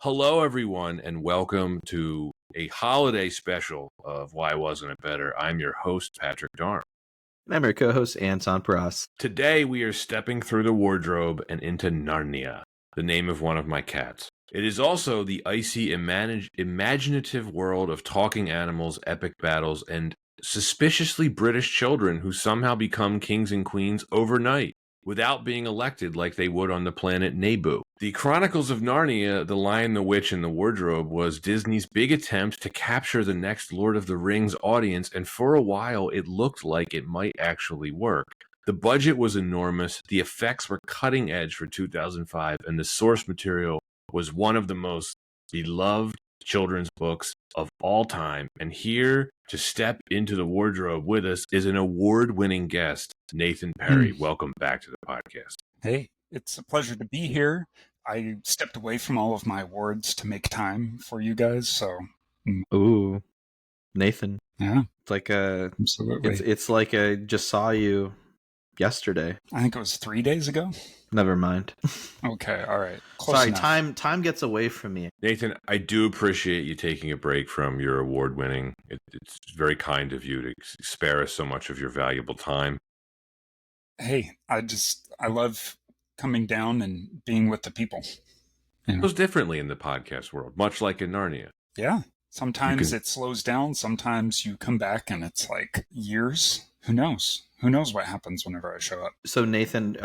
Hello, everyone, and welcome to a holiday special of Why Wasn't It Better? I'm your host, Patrick Darm. And I'm your co-host, Anton Paras. Today, we are stepping through the wardrobe and into Narnia, the name of one of my cats. It is also the icy, imaginative world of talking animals, epic battles, and suspiciously British children who somehow become kings and queens overnight, without being elected like they would on the planet Naboo. The Chronicles of Narnia, The Lion, the Witch, and the Wardrobe was Disney's big attempt to capture the next Lord of the Rings audience, and for a while it looked like it might actually work. The budget was enormous, the effects were cutting edge for 2005, and the source material was one of the most beloved children's books of all time. And here to step into the wardrobe with us is an award-winning guest, Nathan Perry. Welcome back to the podcast. Hey, it's a pleasure to be here. I stepped away from all of my awards to make time for you guys, so... Ooh, Nathan. Yeah. It's like absolutely. It's like I just saw you yesterday. I think it was 3 days ago. Never mind. Okay, all right. Close Sorry, enough. time gets away from me. Nathan, I do appreciate you taking a break from your award-winning. It's very kind of you to spare us so much of your valuable time. Hey, I love coming down and being with the people. It goes differently in the podcast world, much like in Narnia. Yeah. Sometimes it slows down. Sometimes you come back and it's like years. Who knows? Who knows what happens whenever I show up? So Nathan,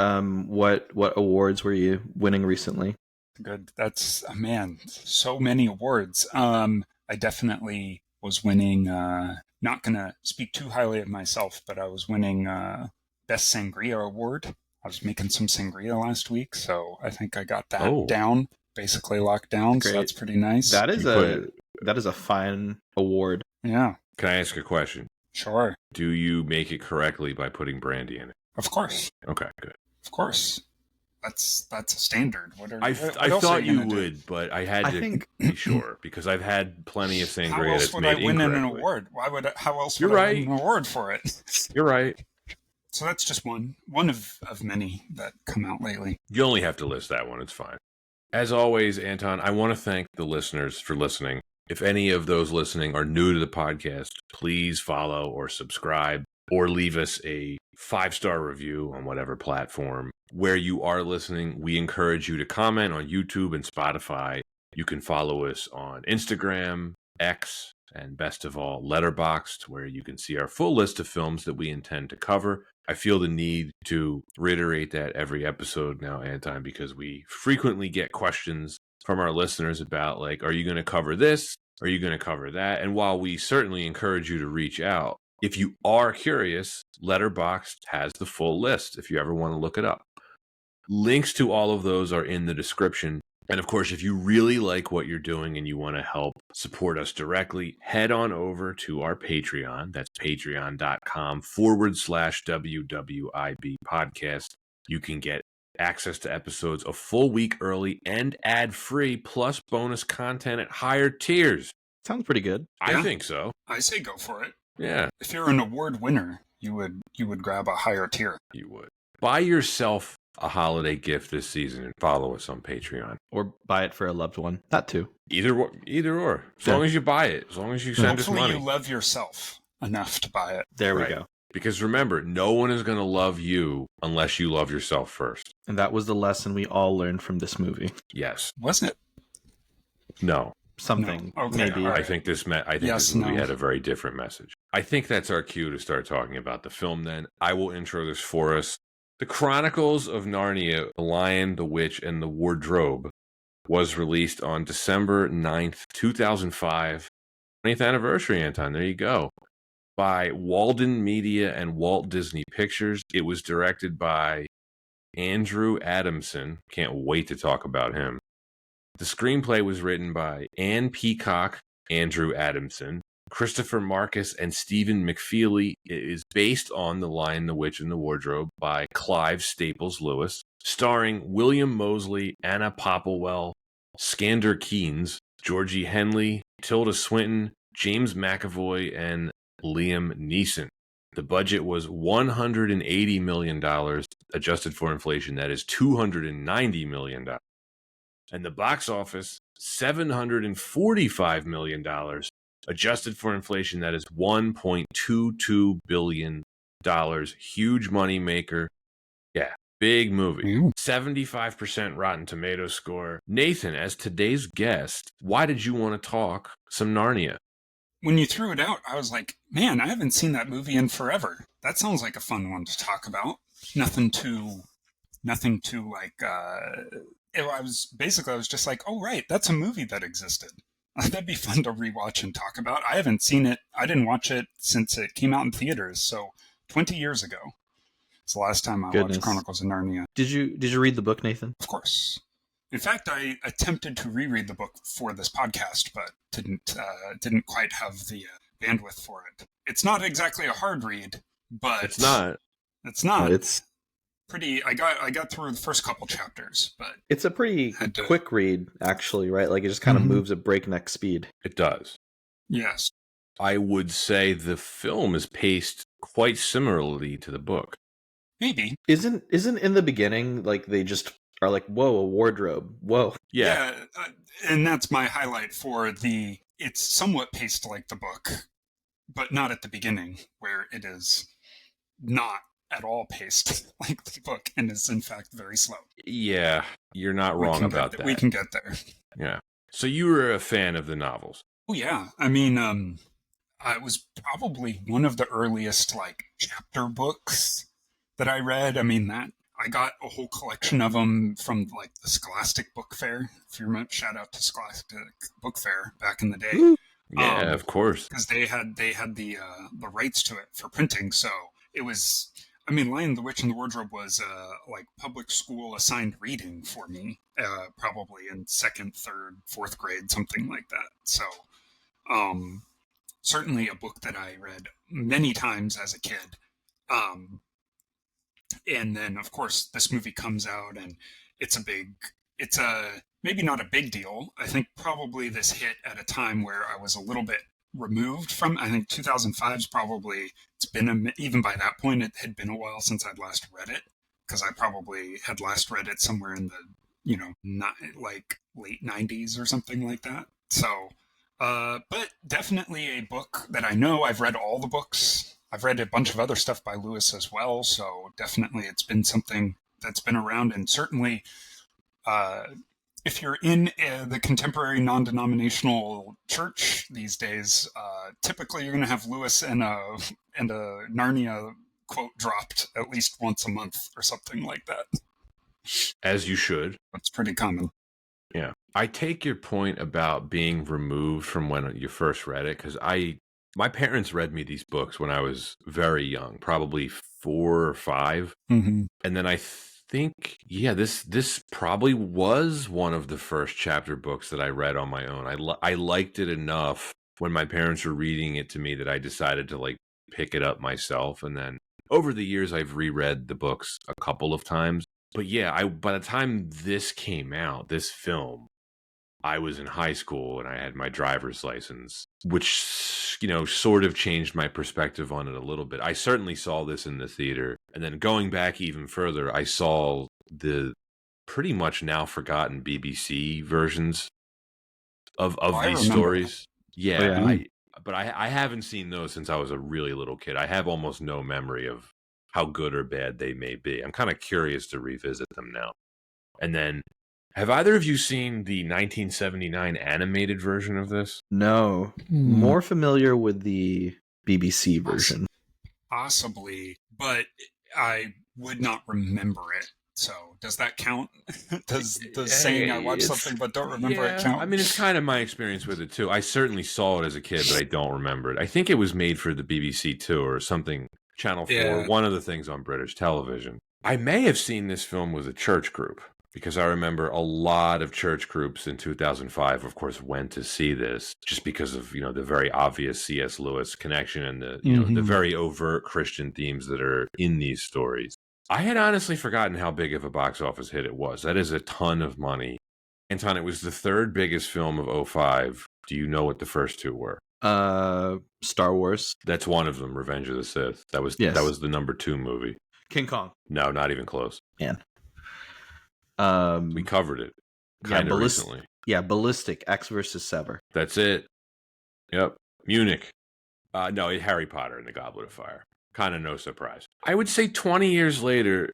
what awards were you winning recently? Good. That's, man, so many awards. I definitely was winning, not going to speak too highly of myself, but I was winning Best Sangria Award. I was making some sangria last week, so I think I got that down, basically locked down. Great. So that's pretty nice. That is a fine award. Yeah. Can I ask a question? Sure. Do you make it correctly by putting brandy in it? Of course. Okay, good. Of course. That's a standard. I thought you would, but I had to be sure because I've had plenty of sangria that's made incorrectly. How else would I win an award? How else would I win an award for it? You're right. So that's just one of many that come out lately. You only have to list that one. It's fine. As always, Anton, I want to thank the listeners for listening. If any of those listening are new to the podcast, please follow or subscribe or leave us a 5-star review on whatever platform. Where you are listening, we encourage you to comment on YouTube and Spotify. You can follow us on Instagram, X, and best of all, Letterboxd, where you can see our full list of films that we intend to cover. I feel the need to reiterate that every episode now, Anton, because we frequently get questions from our listeners about, like, are you going to cover this? Are you going to cover that? And while we certainly encourage you to reach out, if you are curious, Letterboxd has the full list if you ever want to look it up. Links to all of those are in the description. And of course, if you really like what you're doing and you want to help support us directly, head on over to our Patreon. That's patreon.com/WWIB podcast. You can get access to episodes a full week early and ad-free, plus bonus content at higher tiers. Sounds pretty good. I think so. I say go for it. Yeah. If you're an award winner, you would grab a higher tier. You would. Buy yourself a holiday gift this season and follow us on Patreon. Or buy it for a loved one. That too. Either or. As long as you buy it. As long as you send us money. Hopefully you love yourself enough to buy it. There we go. Because remember, no one is going to love you unless you love yourself first. And that was the lesson we all learned from this movie. Yes. Wasn't it? No. Something. No. Okay, maybe. right. I think this movie had a very different message. I think that's our cue to start talking about the film then. I will intro this for us. The Chronicles of Narnia, The Lion, the Witch, and the Wardrobe was released on December 9th, 2005. 20th anniversary, Anton. There you go. By Walden Media and Walt Disney Pictures. It was directed by Andrew Adamson. Can't wait to talk about him. The screenplay was written by Anne Peacock, Andrew Adamson, Christopher Marcus, and Stephen McFeely. It is based on The Lion, the Witch, and the Wardrobe by Clive Staples Lewis, starring William Moseley, Anna Popplewell, Skander Keynes, Georgie Henley, Tilda Swinton, James McAvoy, and Liam Neeson. The budget was $180 million, adjusted for inflation. That is $290 million. And the box office, $745 million. Adjusted for inflation, that is $1.22 billion. Huge money maker. Yeah, big movie. Ew. 75% Rotten Tomatoes score. Nathan, as today's guest, why did you want to talk some Narnia? When you threw it out, I was like, man, I haven't seen that movie in forever. That sounds like a fun one to talk about. Nothing too like, I was just like, oh, right, that's a movie that existed. That'd be fun to rewatch and talk about. I haven't seen it. I didn't watch it since it came out in theaters. So 20 years ago. It's the last time I watched Chronicles of Narnia. Did you read the book, Nathan? Of course. In fact, I attempted to reread the book for this podcast, but didn't quite have the bandwidth for it. It's not exactly a hard read, but it's not. It's not. It's pretty. I got through the first couple chapters, but it's a pretty quick read, actually, right? Like it just kind of moves at breakneck speed. It does. Yes. I would say the film is paced quite similarly to the book. Maybe. Isn't in the beginning like they just are like, whoa, a wardrobe, whoa. Yeah. And that's my highlight for it's somewhat paced like the book, but not at the beginning, where it is not at all paced like the book and is in fact very slow. Yeah, you're not wrong about that. We can get there. Yeah. So you were a fan of the novels? Oh yeah. I mean, it was probably one of the earliest like chapter books that I read. I mean, I got a whole collection of them from like the Scholastic Book Fair. If you remember, shout out to Scholastic Book Fair back in the day. Yeah, of course. Because they had the rights to it for printing. So it was, I mean, Lion, the Witch, and the Wardrobe was like public school assigned reading for me, probably in 2nd, 3rd, 4th grade, something like that. So certainly a book that I read many times as a kid. And then, of course, this movie comes out, and it's maybe not a big deal. I think probably this hit at a time where I was a little bit removed from. I think 2005 is probably, even by that point, it had been a while since I'd last read it, because I probably had last read it somewhere in the, not like late 90s or something like that. So, but definitely a book that I know. I've read all the books. I've read a bunch of other stuff by Lewis as well, so definitely it's been something that's been around, and certainly if you're in the contemporary non-denominational church these days, typically you're going to have Lewis and a Narnia quote dropped at least once a month or something like that. As you should. That's pretty common. Yeah. I take your point about being removed from when you first read it, because my parents read me these books when I was very young, probably 4 or 5. Mm-hmm. And then I think, this probably was one of the first chapter books that I read on my own. I liked it enough when my parents were reading it to me that I decided to like pick it up myself. And then over the years, I've reread the books a couple of times. But yeah, by the time this came out, this film, I was in high school and I had my driver's license, which, sort of changed my perspective on it a little bit. I certainly saw this in the theater. And then going back even further, I saw the pretty much now forgotten BBC versions of these stories. Yeah. But I haven't seen those since I was a really little kid. I have almost no memory of how good or bad they may be. I'm kind of curious to revisit them now. And then, have either of you seen the 1979 animated version of this? No. More familiar with the BBC version. Possibly, but I would not remember it. So does that count? Does saying I watched something but don't remember it count? I mean, it's kind of my experience with it too. I certainly saw it as a kid, but I don't remember it. I think it was made for the BBC too, or something, Channel 4, one of the things on British television. I may have seen this film with a church group, because I remember a lot of church groups in 2005, of course, went to see this just because of, the very obvious C.S. Lewis connection and the very overt Christian themes that are in these stories. I had honestly forgotten how big of a box office hit it was. That is a ton of money. Anton, it was the 3rd biggest film of 2005. Do you know what the first 2 were? Star Wars. That's one of them, Revenge of the Sith. That was the number 2 movie. King Kong. No, not even close. Man. We covered it. kind of recently. Yeah, Ballistic, X versus Sever. That's it. Yep. Munich. No, Harry Potter and the Goblet of Fire. Kind of no surprise. I would say 20 years later,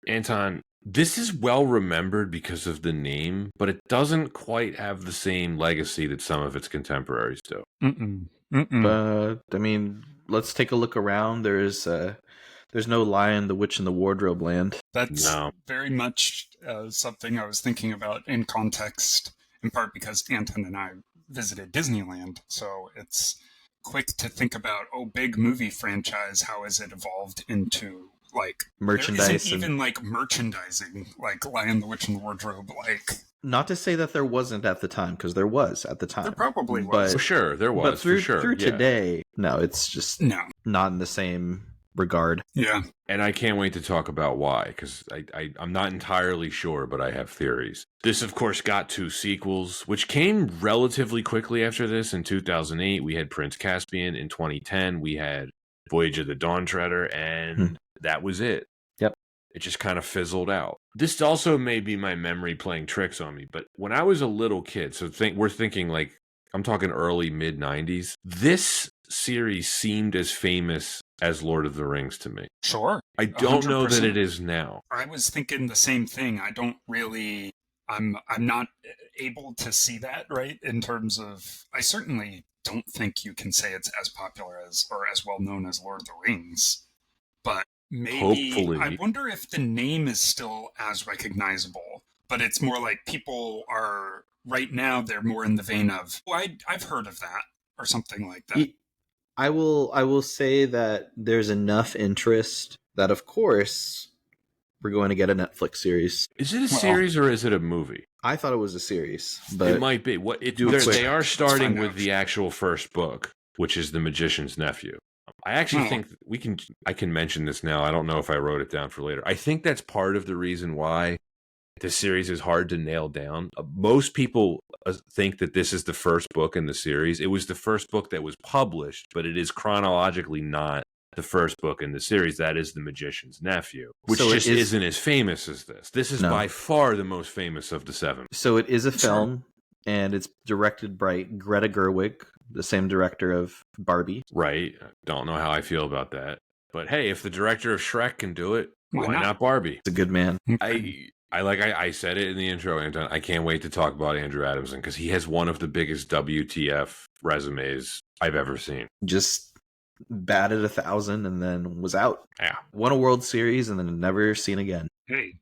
Anton, this is well remembered because of the name, but it doesn't quite have the same legacy that some of its contemporaries do. I mean, let's take a look around. There's no Lion, the Witch, and the Wardrobe land. That's very much something I was thinking about in context, in part because Anton and I visited Disneyland, so it's quick to think about, big movie franchise, how has it evolved into, like, merchandise? There isn't even, like, merchandising, like Lion, the Witch, and the Wardrobe, like... Not to say that there wasn't at the time, because there was at the time. There probably was. For sure, there was. But through for sure, today, no, it's just not in the same regard. Yeah. And I can't wait to talk about why, because I'm not entirely sure, but I have theories. This, of course, got 2 sequels, which came relatively quickly after this. In 2008, we had Prince Caspian. In 2010, we had Voyage of the Dawn Treader, and that was it. Yep. It just kind of fizzled out. This also may be my memory playing tricks on me, but when I was a little kid, so we're thinking like, I'm talking early, mid-90s, this series seemed as famous as Lord of the Rings to me. Sure. I don't know that it is now. I was thinking the same thing. I'm not able to see that, right? In terms of, I certainly don't think you can say it's as popular as, or as well known as Lord of the Rings. But maybe, hopefully. I wonder if the name is still as recognizable, but it's more like people are, right now, they're more in the vein of, I've heard of that, or something like that. I will say that there's enough interest that, of course, we're going to get a Netflix series. Is it a series or is it a movie? I thought it was a series, but it might be. They are starting with the actual first book, which is The Magician's Nephew. I actually think I can mention this now. I don't know if I wrote it down for later. I think that's part of the reason why this series is hard to nail down. Most people think that this is the first book in the series. It was the first book that was published, but it is chronologically not the first book in the series. That is The Magician's Nephew, which isn't as famous as this. This is by far the most famous of the 7. So it is a film, and it's directed by Greta Gerwig, the same director of Barbie. Right. Don't know how I feel about that. But hey, if the director of Shrek can do it, why not Barbie? It's a good man. I said it in the intro, Anton. I can't wait to talk about Andrew Adamson because he has one of the biggest WTF resumes I've ever seen. Just batted 1,000 and then was out. Yeah. Won a World Series and then never seen again. Hey,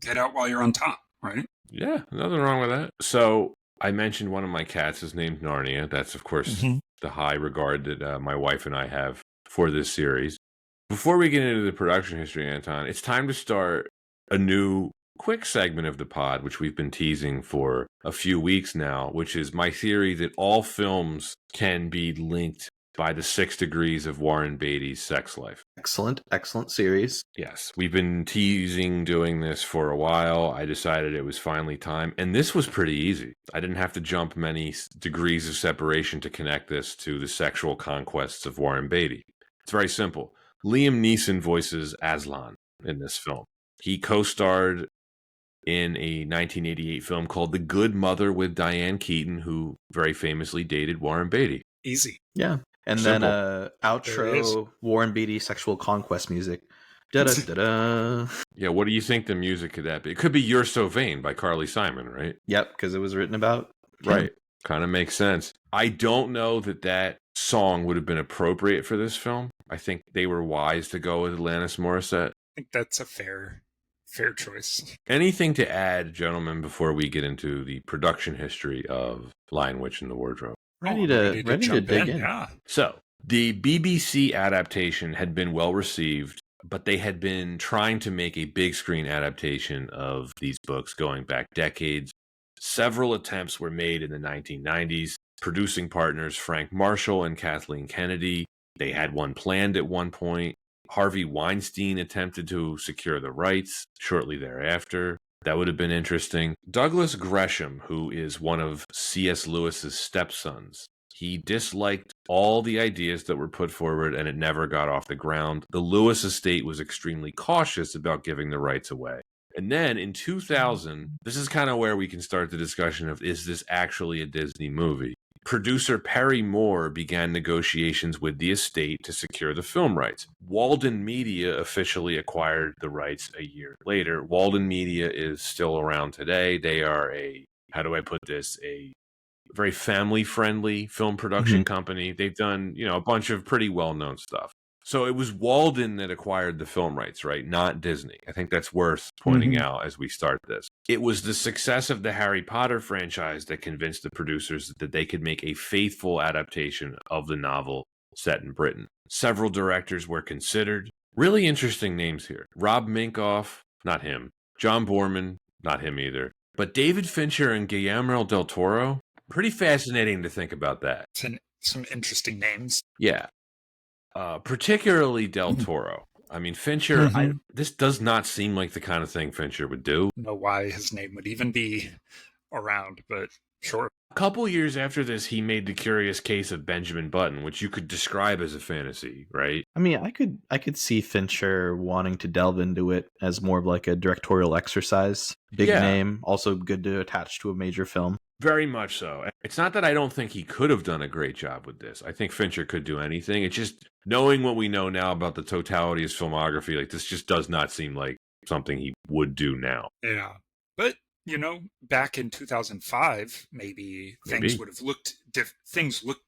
get out while you're on top, right? Yeah, nothing wrong with that. So I mentioned one of my cats is named Narnia. That's, of course, the high regard that my wife and I have for this series. Before we get into the production history, Anton, it's time to start a new quick segment of the pod, which we've been teasing for a few weeks now, which is my theory that all films can be linked by the 6 degrees of Warren Beatty's sex life. Excellent series. Yes, we've been teasing doing this for a while. I decided it was finally time, and this was pretty easy. I didn't have to jump many degrees of separation to connect this to the sexual conquests of Warren Beatty. It's very simple. Liam Neeson voices Aslan in this film. He co-starred in a 1988 film called The Good Mother with Diane Keaton, who very famously dated Warren Beatty. Easy. Yeah. And Simple. Then outro Warren Beatty sexual conquest music. Da-da-da-da. Yeah, what do you think the music could that be? It could be You're So Vain by Carly Simon, right? Yep, because it was written about him. Right. Kind of makes sense. I don't know that song would have been appropriate for this film. I think they were wise to go with Alanis Morissette. I think that's a fair choice. Anything to add, gentlemen, before we get into the production history of Lion, Witch, and the Wardrobe? Ready to dig in. Yeah. So, the BBC adaptation had been well received, but they had been trying to make a big screen adaptation of these books going back decades. Several attempts were made in the 1990s. Producing partners Frank Marshall and Kathleen Kennedy. They had one planned at one point. Harvey Weinstein attempted to secure the rights shortly thereafter. That would have been interesting. Douglas Gresham, who is one of C.S. Lewis's stepsons, he disliked all the ideas that were put forward and it never got off the ground. The Lewis estate was extremely cautious about giving the rights away. And then in 2000, this is kind of where we can start the discussion of, is this actually a Disney movie? Producer Perry Moore began negotiations with the estate to secure the film rights. Walden Media officially acquired the rights a year later. Walden Media is still around today. They are how do I put this? A very family-friendly film production company. They've done, a bunch of pretty well-known stuff. So it was Walden that acquired the film rights, right? Not Disney. I think that's worth pointing out as we start this. It was the success of the Harry Potter franchise that convinced the producers that they could make a faithful adaptation of the novel set in Britain. Several directors were considered. Really interesting names here. Rob Minkoff, not him. John Boorman, not him either. But David Fincher and Guillermo del Toro, pretty fascinating to think about that. Some interesting names. Yeah. Particularly Del Toro. I mean, Fincher, this does not seem like the kind of thing Fincher would do. I don't know why his name would even be around, but sure. A couple years after this, he made The Curious Case of Benjamin Button, which you could describe as a fantasy, right? I mean, I could see Fincher wanting to delve into it as more of like a directorial exercise. Big name, also good to attach to a major film. Very much so. It's not that I don't think he could have done a great job with this. I think Fincher could do anything. It's just knowing what we know now about the totality of his filmography, like this just does not seem like something he would do now. Yeah. But, back in 2005, maybe things would have looked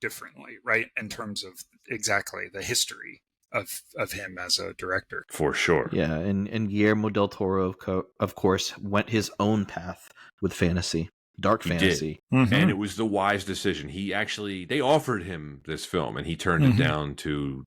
differently, right? In terms of exactly the history of him as a director. For sure. Yeah, and Guillermo del Toro, of course, went his own path with fantasy. Dark fantasy. And it was the wise decision. They offered him this film and he turned it down to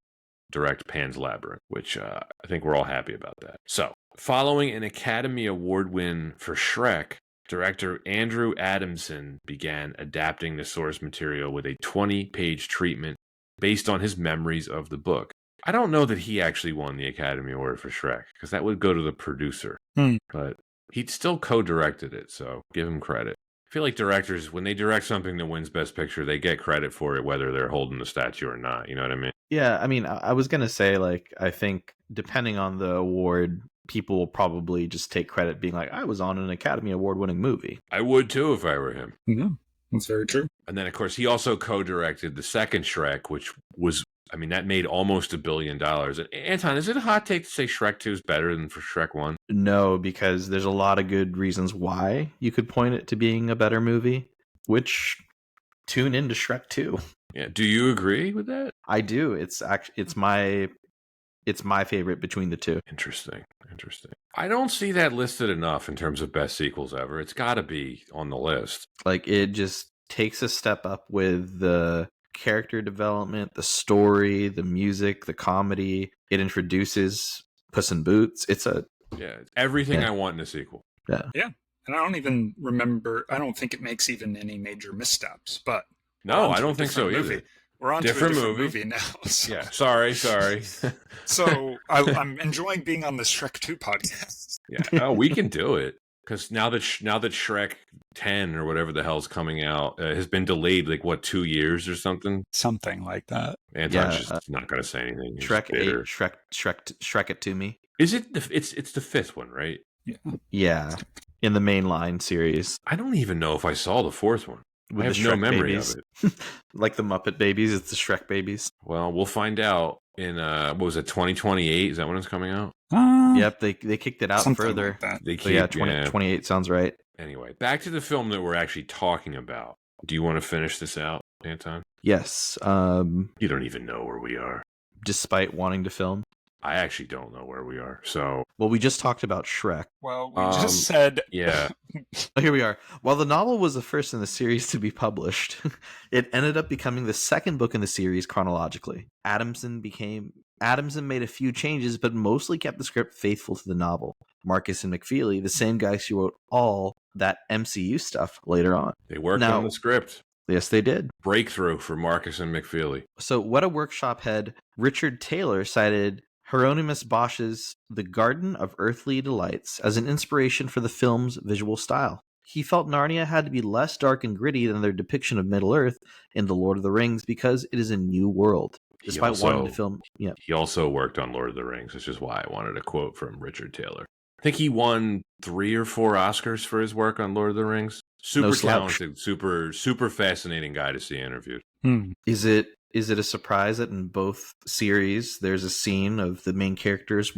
direct Pan's Labyrinth, which I think we're all happy about that. So, following an Academy Award win for Shrek, director Andrew Adamson began adapting the source material with a 20-page treatment based on his memories of the book. I don't know that he actually won the Academy Award for Shrek, because that would go to the producer. But he still co-directed it, so give him credit. I feel like directors, when they direct something that wins Best Picture, they get credit for it, whether they're holding the statue or not. You know what I mean? Yeah, I mean, I was going to say, like, I think depending on the award, people will probably just take credit being like, I was on an Academy Award-winning movie. I would, too, if I were him. Yeah, that's very true. And then, of course, he also co-directed the second Shrek, which was, that made almost $1 billion. And Anton, is it a hot take to say Shrek 2 is better than for Shrek 1? No, because there's a lot of good reasons why you could point it to being a better movie, which tune into Shrek 2. Yeah, do you agree with that? I do. It's my favorite between the two. Interesting. I don't see that listed enough in terms of best sequels ever. It's got to be on the list. Like, it just takes a step up with the character development, the story, the music, the comedy. It introduces Puss in Boots. It's everything I want in a sequel. Yeah. And I don't even remember, I don't think it makes even any major missteps, but no, I don't think so either. We're on different to a different movie now. So. Yeah, sorry. So I'm enjoying being on this Shrek 2 podcast. Yeah, we can do it. Because now that Shrek 10 or whatever the hell's coming out has been delayed, 2 years or something? Something like that. Anton's just not going to say anything. Shrek 8, Shrek it to me. Is it? It's the fifth one, right? Yeah, in the mainline series. I don't even know if I saw the fourth one. With I have no memory of it. Like the Muppet Babies, it's the Shrek Babies. Well, we'll find out in, 2028? Is that when it's coming out? Yep, they kicked it out further. Like They But 28 sounds right. Anyway, back to the film that we're actually talking about. Do you want to finish this out, Anton? Yes. You don't even know where we are. Despite wanting to film. I actually don't know where we are. So, well, we just talked about Shrek. Well, we just said... Yeah. Oh, here we are. While the novel was the first in the series to be published, it ended up becoming the second book in the series chronologically. Adamson made a few changes, but mostly kept the script faithful to the novel. Marcus and McFeely, the same guys who wrote all that MCU stuff later on. They worked on the script. Yes, they did. Breakthrough for Marcus and McFeely. So, Weta Workshop head Richard Taylor cited Hieronymus Bosch's The Garden of Earthly Delights as an inspiration for the film's visual style. He felt Narnia had to be less dark and gritty than their depiction of Middle-earth in The Lord of the Rings because it is a new world. Despite wanting to film... Yeah. He also worked on Lord of the Rings, which is why I wanted a quote from Richard Taylor. I think he won 3 or 4 Oscars for his work on Lord of the Rings. Super No slouch. talented, super fascinating guy to see interviewed. Is it a surprise that in both series there's a scene of the main characters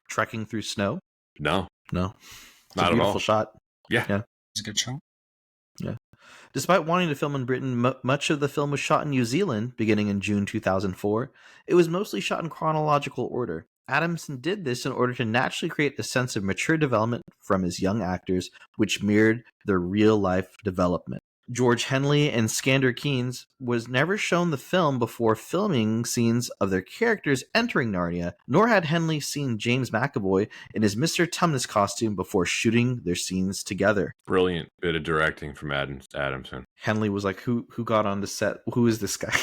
trekking through snow? No, No. It's not a at beautiful all. shot. Yeah. It's a good show. Yeah. Despite wanting to film in Britain, much of the film was shot in New Zealand, beginning in June 2004. It was mostly shot in chronological order. Adamson did this in order to naturally create a sense of mature development from his young actors, which mirrored their real-life development. George Henley and Skander Keynes was never shown the film before filming scenes of their characters entering Narnia, nor had Henley seen James McAvoy in his Mr. Tumnus costume before shooting their scenes together. Brilliant bit of directing from Adamson. Henley was like, who got on the set? Who is this guy?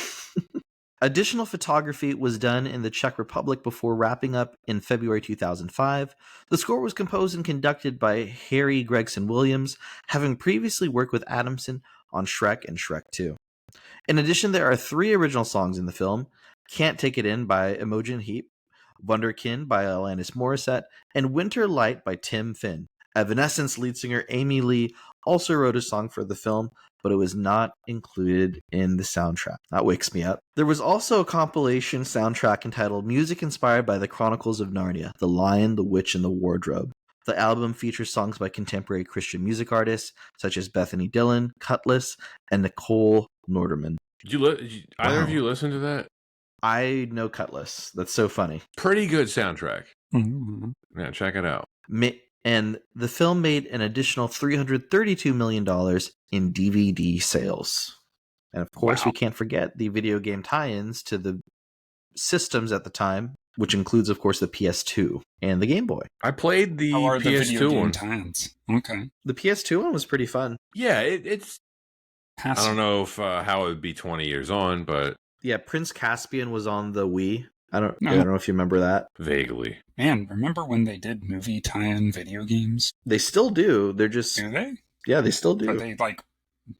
Additional photography was done in the Czech Republic before wrapping up in February 2005. The score was composed and conducted by Harry Gregson Williams, having previously worked with Adamson on Shrek and Shrek 2. In addition, there are 3 original songs in the film: Can't Take It In by Imogen Heap, Wunderkind by Alanis Morissette, and Winter Light by Tim Finn. Evanescence lead singer Amy Lee also wrote a song for the film, but it was not included in the soundtrack. That wakes me up. There was also a compilation soundtrack entitled Music Inspired by the Chronicles of Narnia, The Lion, the Witch, and the Wardrobe. The album features songs by contemporary Christian music artists such as Bethany Dillon, Cutlass, and Nicole Norderman. Did either of you listen to that? I know Cutlass. That's so funny. Pretty good soundtrack. Mm-hmm. Yeah, check it out. And the film made an additional $332 million in DVD sales. And of course, we can't forget the video game tie-ins to the systems at the time, which includes, of course, the PS2 and the Game Boy. I played the How are the video PS2 game one. tie-ins? Okay. The PS2 one was pretty fun. Yeah, it's. Passive. I don't know if how it would be 20 years on, but Yeah, Prince Caspian was on the Wii. I don't No. know if you remember that. vaguely. Man, remember when they did movie tie-in video games? They still do. They're just Do they? yeah, they still do. Are they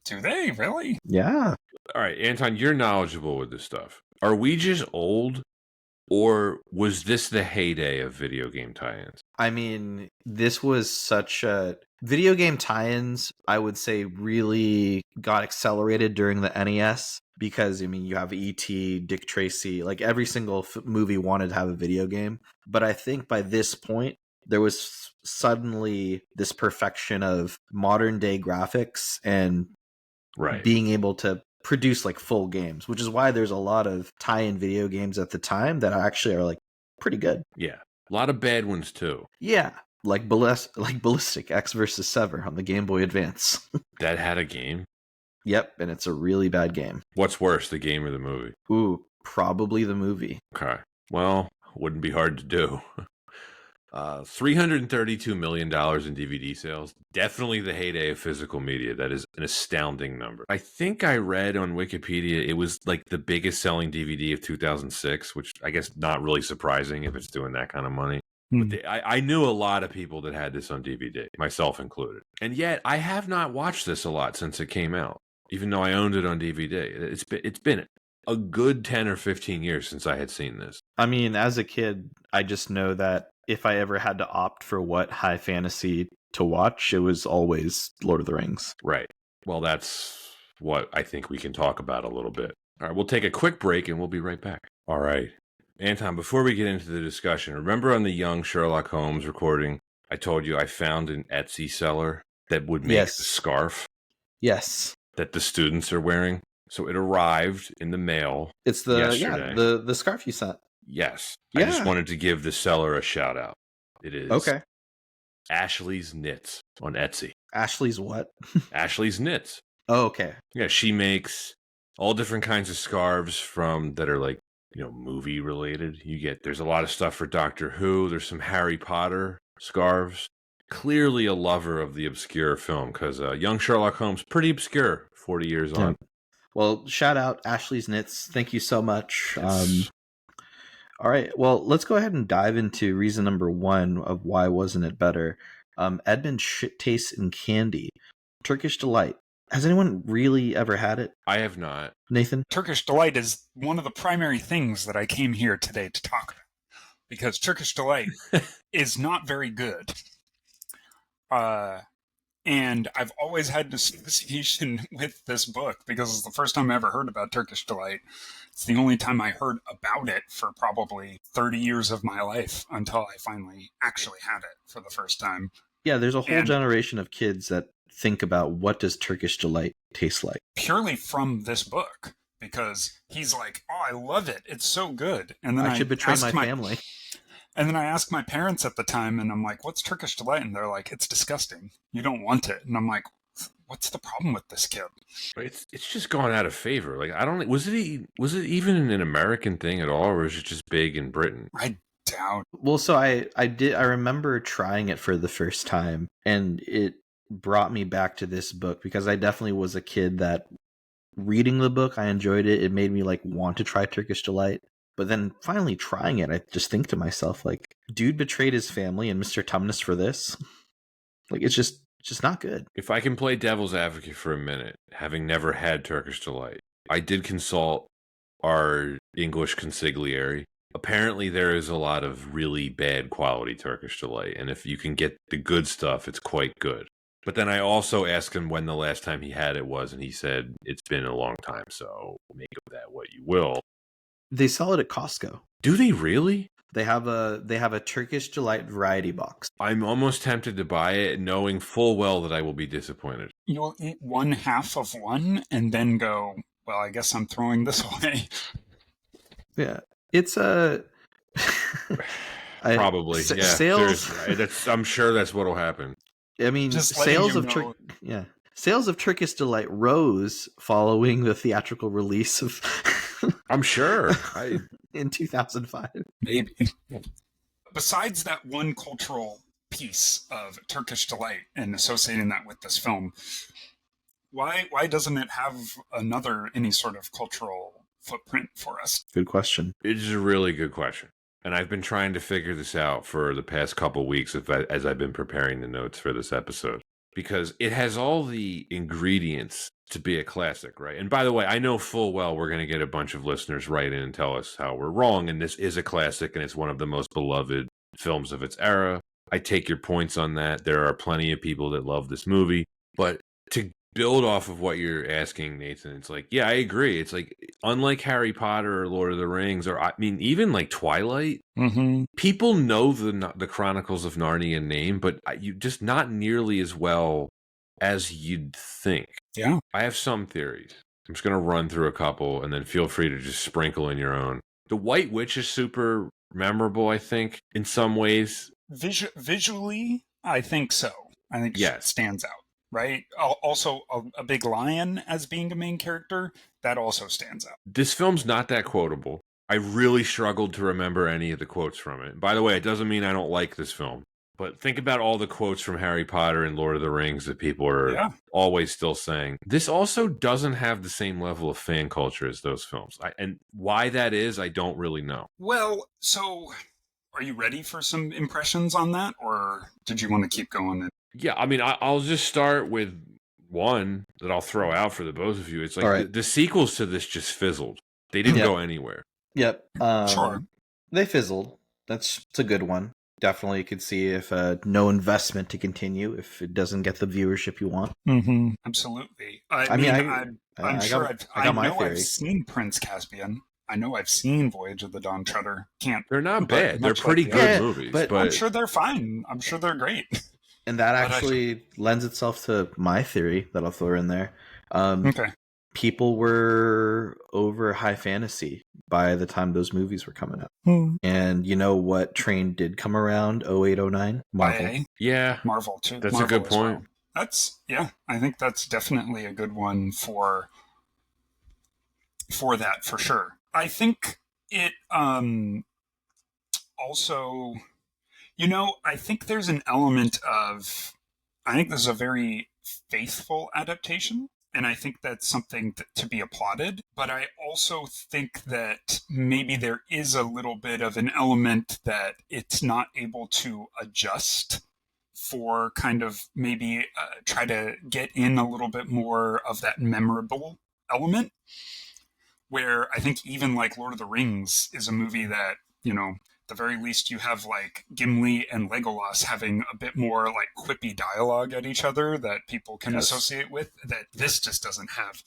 do they really? Yeah. All right, Anton, you're knowledgeable with this stuff. Are we just old, or was this the heyday of video game tie-ins? I mean, this was such a video game tie-ins, I would say, really got accelerated during the NES because, I mean, you have E.T., Dick Tracy, like every single movie wanted to have a video game. But I think by this point, there was suddenly this perfection of modern day graphics and Right. being able to produce like full games, which is why there's a lot of tie-in video games at the time that actually are like pretty good. Yeah. A lot of bad ones, too. Yeah, like Ballistic X versus Sever on the Game Boy Advance. That had a game? Yep, and it's a really bad game. What's worse, the game or the movie? Ooh, probably the movie. Okay. Well, wouldn't be hard to do. $332 million in DVD sales. Definitely the heyday of physical media. That is an astounding number. I think I read on Wikipedia it was like the biggest selling DVD of 2006, which I guess not really surprising if it's doing that kind of money. But I knew a lot of people that had this on DVD, myself included. And yet, I have not watched this a lot since it came out, even though I owned it on DVD. It's been a good 10 or 15 years since I had seen this. I mean, as a kid, I just know that if I ever had to opt for what high fantasy to watch, it was always Lord of the Rings. Right. Well, that's what I think we can talk about a little bit. All right, we'll take a quick break and we'll be right back. All right. Anton, before we get into the discussion, remember on the Young Sherlock Holmes recording, I told you I found an Etsy seller that would make Yes. the scarf Yes. that the students are wearing. So it arrived in the mail. It's the Yesterday. the scarf you sent. Yes. Yeah. I just wanted to give the seller a shout out. It is Okay. Ashley's Knits on Etsy. Ashley's what? Ashley's Knits. Oh, okay. Yeah, she makes all different kinds of scarves from that are like, movie related. There's a lot of stuff for Doctor Who. There's some Harry Potter scarves. Clearly a lover of the obscure film because Young Sherlock Holmes, pretty obscure, 40 years on. Well, shout out Ashley's Knits. Thank you so much. It's- All right. Well, let's go ahead and dive into reason number 1 of why wasn't it better. Edmund shit tastes in candy. Turkish Delight. Has anyone really ever had it? I have not. Nathan? Turkish Delight is one of the primary things that I came here today to talk about. Because Turkish Delight is not very good. And I've always had an association with this book because it's the first time I ever heard about Turkish Delight. It's the only time I heard about it for probably 30 years of my life until I finally actually had it for the first time. Yeah, there's a whole generation of kids that think about what does Turkish Delight taste like. Purely from this book, because he's like, oh, I love it. It's so good. And then I should betray my family. And then I asked my parents at the time, and I'm like, what's Turkish Delight? And they're like, it's disgusting. You don't want it. And I'm like, what's the problem with this kid? It's just gone out of favor. Like, I don't, was it even an American thing at all, or was it just big in Britain? I doubt. Well, so I remember trying it for the first time, and it brought me back to this book because I definitely was a kid that reading the book, I enjoyed it. It made me like want to try Turkish Delight. But then finally trying it, I just think to myself, like, dude betrayed his family and Mr. Tumnus for this. Like, it's just not good. If I can play devil's advocate for a minute, having never had Turkish Delight, I did consult our English consigliere. Apparently there is a lot of really bad quality Turkish Delight, and if you can get the good stuff, it's quite good. But then I also asked him when the last time he had it was, and he said it's been a long time, so make of that what you will. They sell it at Costco. Do they really? They have a Turkish Delight variety box. I'm almost tempted to buy it, knowing full well that I will be disappointed. You'll eat one half of one and then go, well, I guess I'm throwing this away. Yeah. It's a... Probably, yeah. Sales... I'm sure that's what'll happen. I mean, sales of Turkish Delight rose following the theatrical release of... I'm sure. In 2005. Maybe. Besides that one cultural piece of Turkish Delight and associating that with this film, why doesn't it have any sort of cultural footprint for us? Good question. It is a really good question. And I've been trying to figure this out for the past couple weeks as I've been preparing the notes for this episode. Because it has all the ingredients to be a classic, right? And by the way, I know full well we're going to get a bunch of listeners write in and tell us how we're wrong, and this is a classic, and it's one of the most beloved films of its era. I take your points on that. There are plenty of people that love this movie. But to build off of what you're asking, Nathan, it's like, yeah, I agree. It's like, unlike Harry Potter or Lord of the Rings, or I mean, even like Twilight, people know the Chronicles of Narnia name, but you just not nearly as well as you'd think. Yeah. I have some theories. I'm just going to run through a couple, and then feel free to just sprinkle in your own. The White Witch is super memorable, I think, in some ways. Visually, I think so. I think it stands out. Right? Also, a big lion as being a main character, that also stands out. This film's not that quotable. I really struggled to remember any of the quotes from it. By the way, it doesn't mean I don't like this film. But think about all the quotes from Harry Potter and Lord of the Rings that people are always still saying. This also doesn't have the same level of fan culture as those films. And why that is, I don't really know. Well, so are you ready for some impressions on that? Or did you want to keep going? Yeah, I mean, I'll just start with one that I'll throw out for the both of you. It's like the sequels to this just fizzled. They didn't go anywhere. Yep. Sure. They fizzled. It's a good one. Definitely could see if no investment to continue if it doesn't get the viewership you want. Mm-hmm. Absolutely. I'm sure I've seen Prince Caspian. I know I've seen Voyage of the Dawn Treader. They're not bad. They're pretty good movies. But I'm sure they're fine. I'm sure they're great. And that actually lends itself to my theory that I'll throw in there. Okay. People were over high fantasy by the time those movies were coming up. And you know what train did come around 0809? Marvel. Yeah. Marvel too. That's Marvel a good point. Well. I think that's definitely a good one for that for sure. I think it also, I think there's an element of, I think this is a very faithful adaptation, and I think that's something to be applauded. But I also think that maybe there is a little bit of an element that it's not able to adjust for kind of maybe try to get in a little bit more of that memorable element, where I think even like Lord of the Rings is a movie that, the very least you have like Gimli and Legolas having a bit more like quippy dialogue at each other that people can associate with, that this just doesn't have.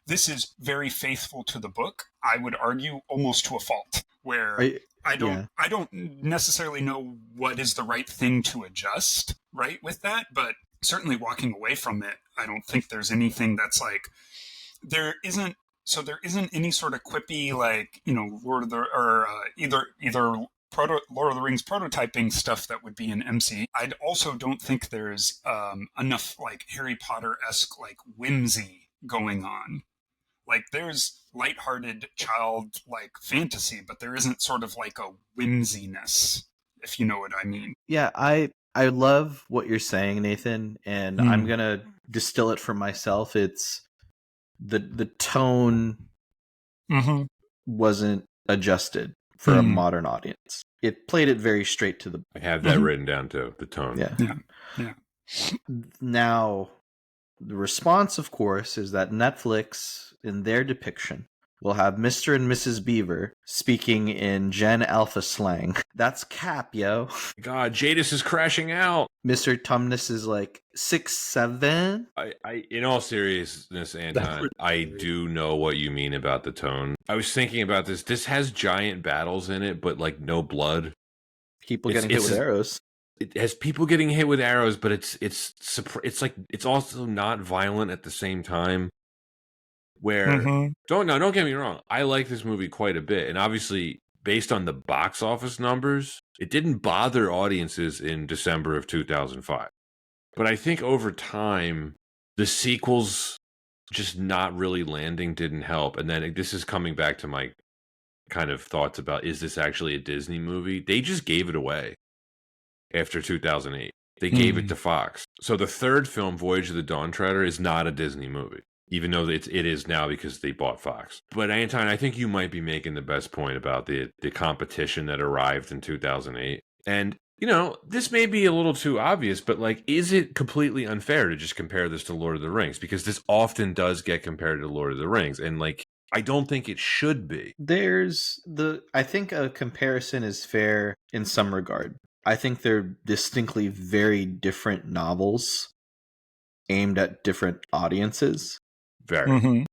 This is very faithful to the book, I would argue almost to a fault, where I don't necessarily know what is the right thing to adjust right with that, but certainly walking away from it, I don't think there's anything that's like, there isn't any sort of quippy, like, you know, Lord of the, or either Lord of the Rings prototyping stuff that would be in MC. I also don't think there's enough like Harry Potter-esque like whimsy going on. Like, there's lighthearted child-like fantasy, but there isn't sort of like a whimsiness, if you know what I mean. Yeah, I love what you're saying, Nathan, and I'm gonna distill it for myself. It's the tone wasn't adjusted for a modern audience. It played it very straight to the. I have that written down too. The tone. Yeah. Now, the response, of course, is that Netflix, in their depiction, will have Mr. and Mrs. Beaver speaking in Gen Alpha slang. That's cap, yo. God, Jadis is crashing out. Mr. Tumnus is like 6'7". I in all seriousness, Anton, I do know what you mean about the tone. I was thinking about this. This has giant battles in it, but like no blood. People getting hit with arrows. It has people getting hit with arrows, but it's like it's also not violent at the same time. Where don't get me wrong, I like this movie quite a bit, and obviously based on the box office numbers, it didn't bother audiences in December of 2005. But I think over time, the sequels just not really landing didn't help. And then this is coming back to my kind of thoughts about, is this actually a Disney movie? They just gave it away after 2008. They gave it to Fox. So the third film, Voyage of the Dawn Treader, is not a Disney movie, even though it is now because they bought Fox. But Anton, I think you might be making the best point about the competition that arrived in 2008. And, you know, this may be a little too obvious, but like, is it completely unfair to just compare this to Lord of the Rings? Because this often does get compared to Lord of the Rings. And like, I don't think it should be. I think a comparison is fair in some regard. I think they're distinctly very different novels aimed at different audiences. Very.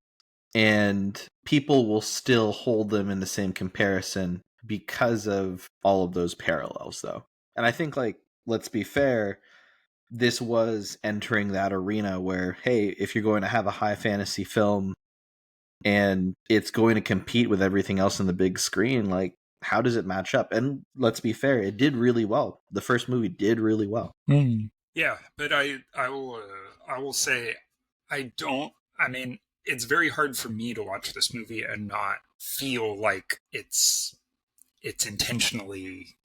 And people will still hold them in the same comparison because of all of those parallels, though. And I think, like, let's be fair, this was entering that arena where, hey, if you're going to have a high fantasy film and it's going to compete with everything else on the big screen, like, how does it match up? And let's be fair, it did really well. The first movie did really well. Yeah, but I will say, I mean, it's very hard for me to watch this movie and not feel like it's intentionally,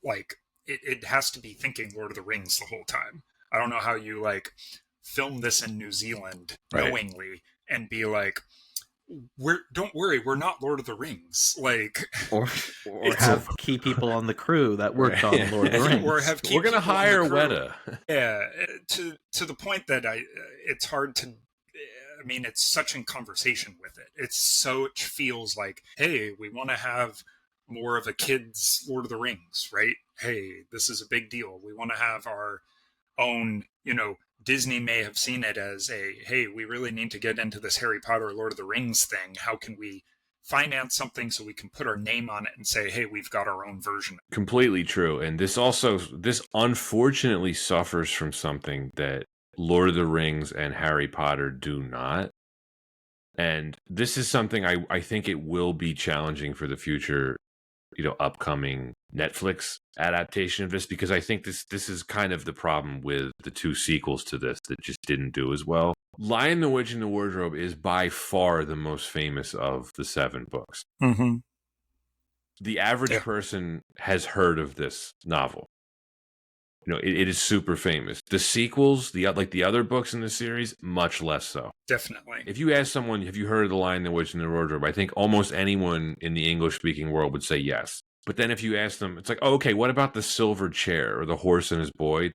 like, it has to be thinking Lord of the Rings the whole time. I don't know how you, like, film this in New Zealand knowingly and be like, don't worry, we're not Lord of the Rings, like, or have key people on the crew that worked on Lord of the Rings, or have we're gonna hire Weta. Yeah, to the point that it's hard to. I mean, it's such in conversation with it. It feels like, hey, we want to have more of a kids Lord of the Rings, right? Hey, this is a big deal. We want to have our own, you know. Disney may have seen it as hey, we really need to get into this Harry Potter, Lord of the Rings thing. How can we finance something so we can put our name on it and say, hey, we've got our own version? Completely true. And this unfortunately suffers from something that Lord of the Rings and Harry Potter do not. And this is something I think it will be challenging for the future, you know, upcoming Netflix adaptation of this, because I think this is kind of the problem with the two sequels to this that just didn't do as well. Lion, the Witch, and the Wardrobe is by far the most famous of the 7 books. The average person has heard of this novel. You know, it is super famous. The sequels, the other books in the series, much less so. Definitely. If you ask someone, have you heard of The Lion, the Witch, and the Wardrobe? I think almost anyone in the English-speaking world would say yes. But then if you ask them, it's like, oh, okay, what about The Silver Chair or The Horse and His Boy?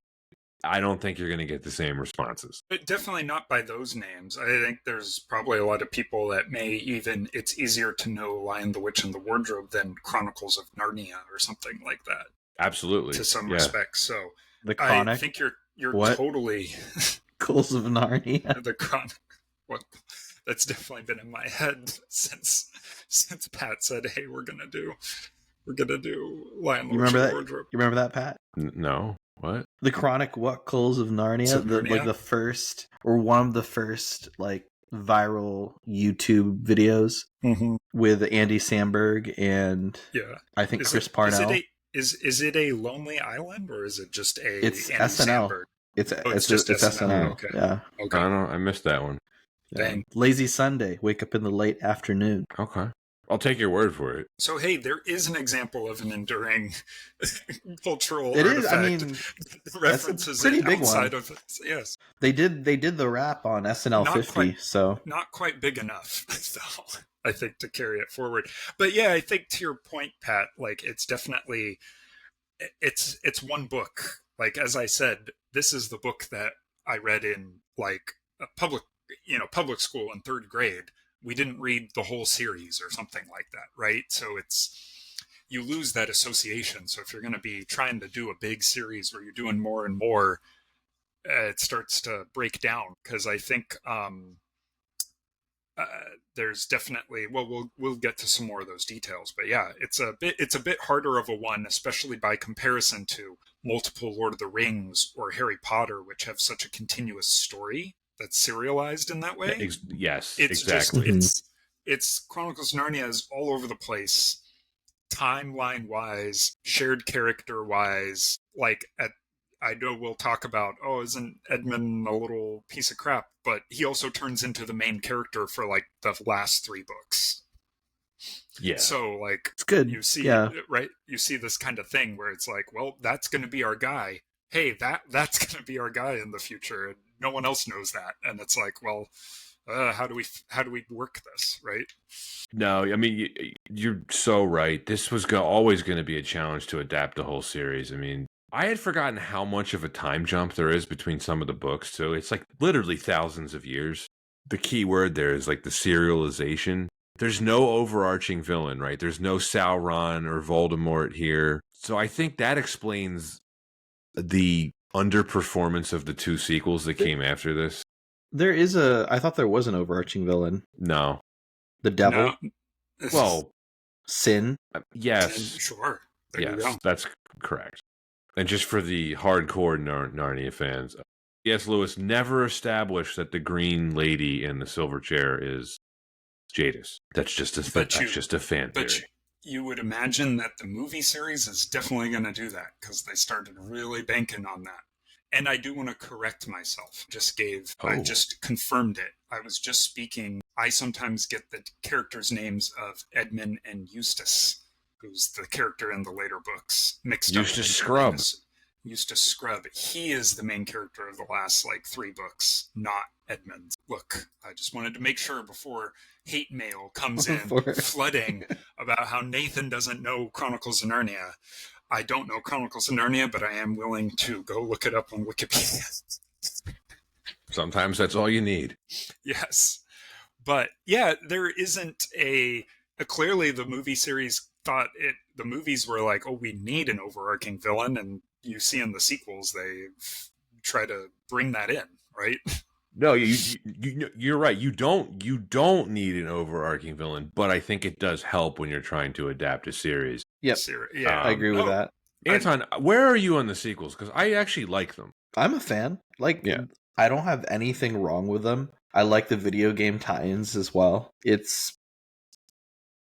I don't think you're going to get the same responses. But definitely not by those names. I think there's probably a lot of people that may even, it's easier to know Lion, the Witch, and the Wardrobe than Chronicles of Narnia or something like that. Absolutely. To some respects. So The Chronic. I think you're What? Totally Chronicles of Narnia. the Chronic. What? That's definitely been in my head since Pat said, "Hey, we're gonna do Lion, the Witch, and the Wardrobe." You remember that, Pat? No. What? The Chronicles of Narnia, like the first or one of the first like viral YouTube videos with Andy Samberg and I think Chris Parnell. Is it a lonely island or is it just a? It's Andy SNL. Samberg? It's just SNL. Okay. Yeah. Okay. I missed that one. Dang. Lazy Sunday. Wake up in the late afternoon. Okay. I'll take your word for it. So, hey, there is an example of an enduring cultural it artifact. Is, I mean, references pretty big outside one. of it. Yes. They did the rap on SNL 50, so not quite big enough, though, I think, to carry it forward. But yeah, I think to your point, Pat, like it's definitely it's one book. Like as I said, this is the book that I read in like a public school in third grade. We didn't read the whole series or something like that, right? So you lose that association. So if you're going to be trying to do a big series where you're doing more and more, it starts to break down. Because I think there's definitely, well, we'll get to some more of those details, but yeah, it's a bit harder of a one, especially by comparison to multiple Lord of the Rings or Harry Potter, which have such a continuous story that's serialized in that way. Yes, it's exactly. It's Chronicles of Narnia is all over the place, timeline wise, shared character wise. Like I know we'll talk about, isn't Edmund a little piece of crap? But he also turns into the main character for like the last 3 books. Yeah. So like it's good. You see, right? You see this kind of thing where it's like, well, that's going to be our guy. Hey, that's going to be our guy in the future, and no one else knows that. And it's like, well, how do we work this, right? No, I mean you're so right. This was always going to be a challenge to adapt the whole series. I mean, I had forgotten how much of a time jump there is between some of the books too. It's like literally thousands of years. The key word there is like the serialization. There's no overarching villain, right? There's no Sauron or Voldemort here. So I think that explains the underperformance of the 2 sequels that came after this. I thought there was an overarching villain. No. The devil? No. Well, Sin? Yes. Sure. There you yes, go. that's correct. And just for the hardcore Narnia fans, C.S. Lewis never established that the green lady in the silver chair is Jadis. That's just a fan theory. But you would imagine that the movie series is definitely going to do that because they started really banking on that. And I do want to correct myself. I just confirmed it. I was just speaking. I sometimes get the characters' names of Edmund and Eustace, who's the character in the later books, mixed up. Eustace Scrub. He is the main character of the last 3 books, not Edmund. Look, I just wanted to make sure before hate mail comes in flooding about how Nathan doesn't know Chronicles of Narnia. I don't know Chronicles of Narnia, but I am willing to go look it up on Wikipedia. Sometimes that's all you need. Yes. But yeah, there isn't clearly the movie series the movies were like, we need an overarching villain, and you see in the sequels they try to bring that in, right? No, you're right. You don't need an overarching villain, but I think it does help when you're trying to adapt a series. Yep. Yeah, I agree with that. Anton, where are you on the sequels? Because I actually like them. I'm a fan. I don't have anything wrong with them. I like the video game tie-ins as well.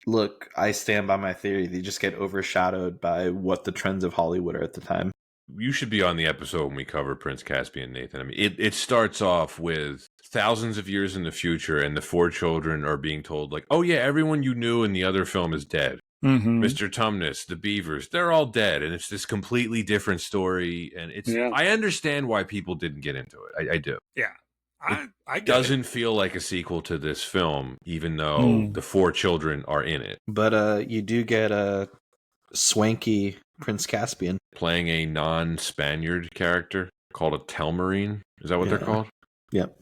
Look, I stand by my theory. They just get overshadowed by what the trends of Hollywood are at the time. You should be on the episode when we cover Prince Caspian, Nathan. I mean, it starts off with thousands of years in the future, and the 4 children are being told, everyone you knew in the other film is dead. Mm-hmm. Mr. Tumnus, the Beavers, they're all dead, and it's this completely different story, and I understand why people didn't get into it. I do. Yeah. It doesn't feel like a sequel to this film, even though the 4 children are in it. But you do get a swanky Prince Caspian playing a non-Spaniard character called a Telmarine. Is that what they're called? Yep.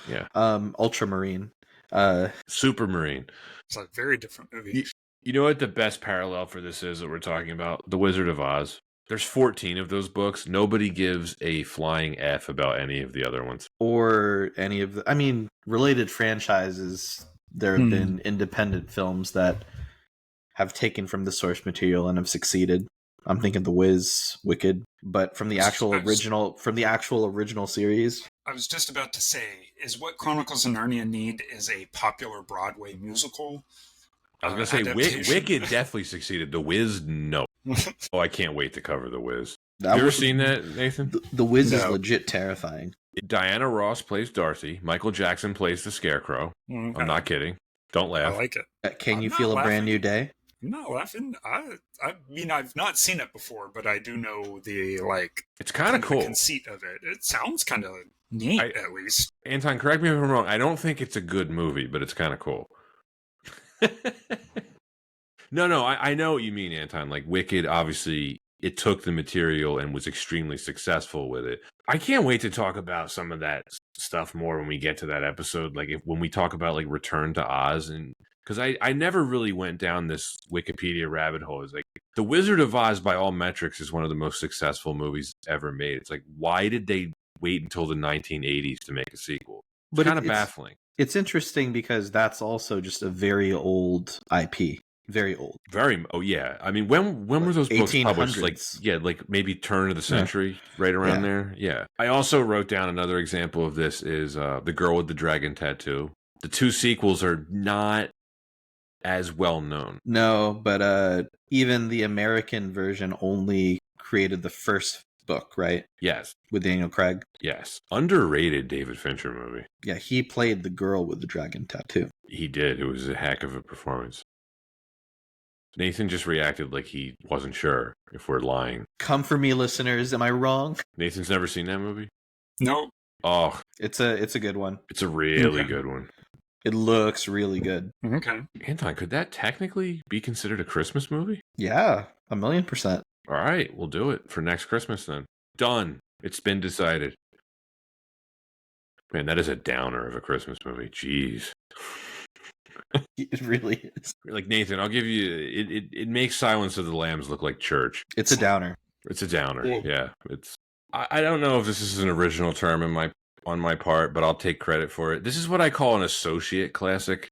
Yeah. Ultramarine. Supermarine. It's a very different movie. You know what the best parallel for this is that we're talking about? The Wizard of Oz. There's 14 of those books. Nobody gives a flying F about any of the other ones. Or any of the... related franchises, there have been independent films that have taken from the source material and have succeeded. I'm thinking The Wiz, Wicked, but from the actual original series. I was just about to say, is what Chronicles of Narnia need is a popular Broadway musical. I was going to say, Wicked definitely succeeded. The Wiz, no. Oh, I can't wait to cover The Wiz. Have you ever seen that, Nathan? The Wiz is legit terrifying. Diana Ross plays Dorothy. Michael Jackson plays the Scarecrow. Okay. I'm not kidding. Don't laugh. I like it. Can you feel a brand new day? I'm not laughing. I mean, I've not seen it before, but I do know the, it's kind of cool. conceit of it. It sounds kind of neat, at least. Anton, correct me if I'm wrong. I don't think it's a good movie, but it's kind of cool. No, I know what you mean, Anton. Like, Wicked, obviously, it took the material and was extremely successful with it. I can't wait to talk about some of that stuff more when we get to that episode. Like, when we talk about, like, Return to Oz, and because I never really went down this Wikipedia rabbit hole. It's like, The Wizard of Oz, by all metrics, is one of the most successful movies ever made. It's like, why did they wait until the 1980s to make a sequel? It's kind of baffling. It's interesting because that's also just a very old IP. Very old. Oh yeah. I mean, when were those books published? Like maybe turn of the century, right around there. Yeah. I also wrote down another example of this is The Girl with the Dragon Tattoo. The two sequels are not as well known. No, but even the American version only created the first book, right? Yes. With Daniel Craig. Yes. Underrated David Fincher movie. Yeah, he played the girl with the dragon tattoo. He did. It was a heck of a performance. Nathan just reacted like he wasn't sure if we're lying. Come for me, listeners. Am I wrong? Nathan's never seen that movie? No. Oh. It's a good one. It's a really good one. It looks really good. Okay. Anton, could that technically be considered a Christmas movie? Yeah, 1,000,000%. All right, we'll do it for next Christmas then. Done. It's been decided. Man, that is a downer of a Christmas movie. Jeez. It really is. Like, Nathan, I'll give you it makes Silence of the Lambs look like church. It's a downer. It's a downer. Yeah. It's I don't know if this is an original term on my part, but I'll take credit for it. This is what I call an associate classic.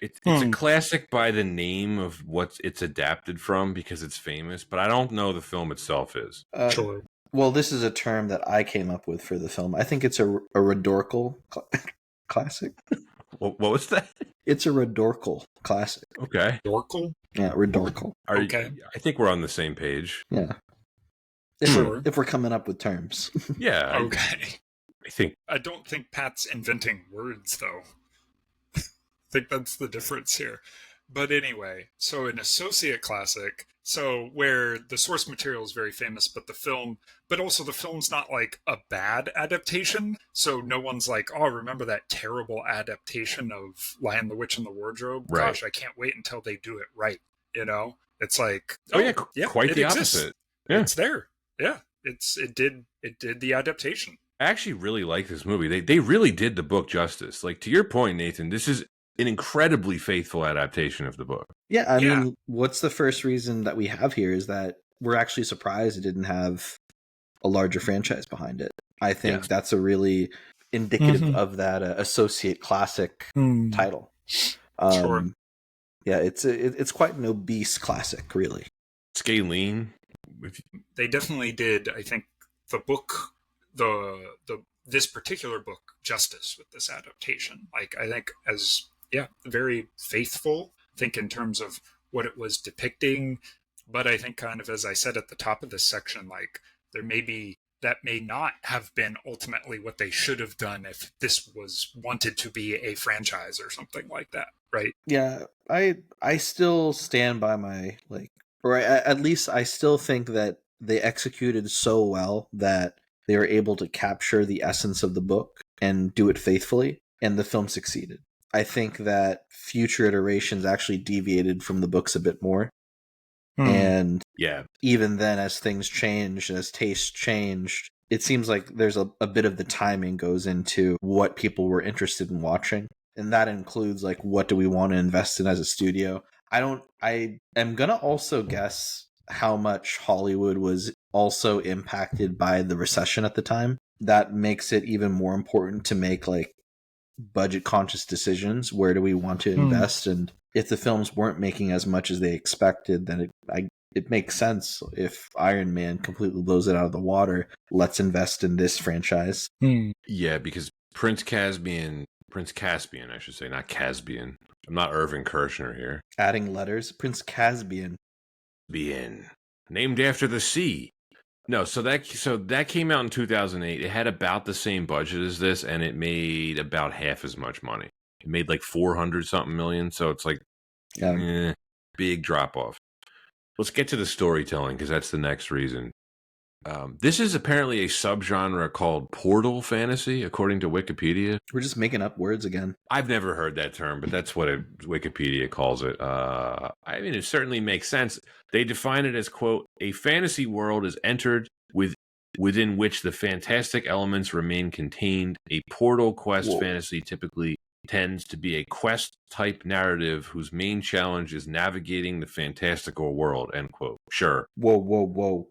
It's a classic by the name of what it's adapted from because it's famous, but I don't know the film itself is. Sure. Well, this is a term that I came up with for the film. I think it's a rhetorical classic. What was that? It's a rhetorical classic. Okay. Rhetorical? Yeah, rhetorical. Okay. I think we're on the same page. Yeah. If we're coming up with terms. Yeah. Okay. I don't think Pat's inventing words, though. I think that's the difference here. But anyway, so an associate classic, so where the source material is very famous, but also the film's not like a bad adaptation. So no one's like, oh, remember that terrible adaptation of Lion, the Witch, and the Wardrobe? Right. Gosh, I can't wait until they do it right. You know, it's like, quite the opposite. Yeah. It's there. Yeah, it did the adaptation. I actually really like this movie. They really did the book justice. Like, to your point, Nathan, this is an incredibly faithful adaptation of the book. Yeah, I mean, what's the first reason that we have here is that we're actually surprised it didn't have a larger franchise behind it. I think that's a really indicative of that associate classic title. Sure. Yeah, it's quite an obese classic, really. Scalene. They definitely did, I think, the book, this particular book, justice with this adaptation. Like, I think very faithful, I think, in terms of what it was depicting. But I think, kind of, as I said at the top of this section, like, that may not have been ultimately what they should have done if this was wanted to be a franchise or something like that, right? Yeah, I still stand by my, or at least I still think that they executed so well that they were able to capture the essence of the book and do it faithfully, and the film succeeded. I think that future iterations actually deviated from the books a bit more. And even then, as things changed, as tastes changed, it seems like there's a bit of the timing goes into what people were interested in watching. And that includes like, what do we want to invest in as a studio? I am going to also guess how much Hollywood was also impacted by the recession at the time. That makes it even more important to make like budget conscious decisions. Where do we want to invest? And if the films weren't making as much as they expected, then it makes sense. If Iron Man completely blows it out of the water, let's invest in this franchise. Yeah, because Prince Caspian, I should say, not Caspian. I'm not Irvin Kershner here. Adding letters, Prince Caspian. Named after the sea. No, so that came out in 2008. It had about the same budget as this, and it made about half as much money. It made like 400 something million. So it's like, big drop off. Let's get to the storytelling, because that's the next reason. This is apparently a subgenre called portal fantasy, according to Wikipedia. We're just making up words again. I've never heard that term, but that's what Wikipedia calls it. I mean, it certainly makes sense. They define it as, quote, a fantasy world is entered within which the fantastic elements remain contained. A portal quest fantasy typically tends to be a quest-type narrative whose main challenge is navigating the fantastical world, end quote. Sure. Whoa.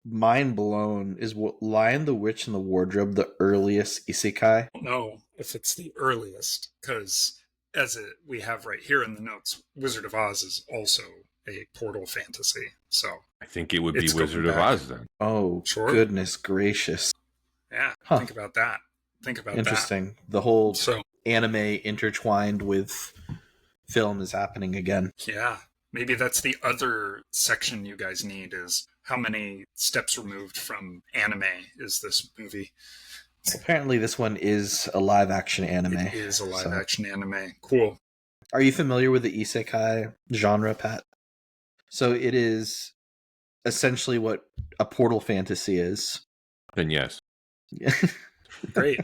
Mind blown. Is Lion, the Witch, and the Wardrobe the earliest isekai? No, if it's the earliest, because we have right here in the notes, Wizard of Oz is also a portal fantasy. So I think it would be Wizard of Oz then. Oh, sure. Goodness gracious. Yeah, think about that. Interesting. The whole anime intertwined with film is happening again. Yeah. Maybe that's the other section you guys need, is how many steps removed from anime is this movie? Apparently this one is a live-action anime. It is a live-action anime. Cool. Are you familiar with the isekai genre, Pat? So it is essentially what a portal fantasy is. Then yes. Great.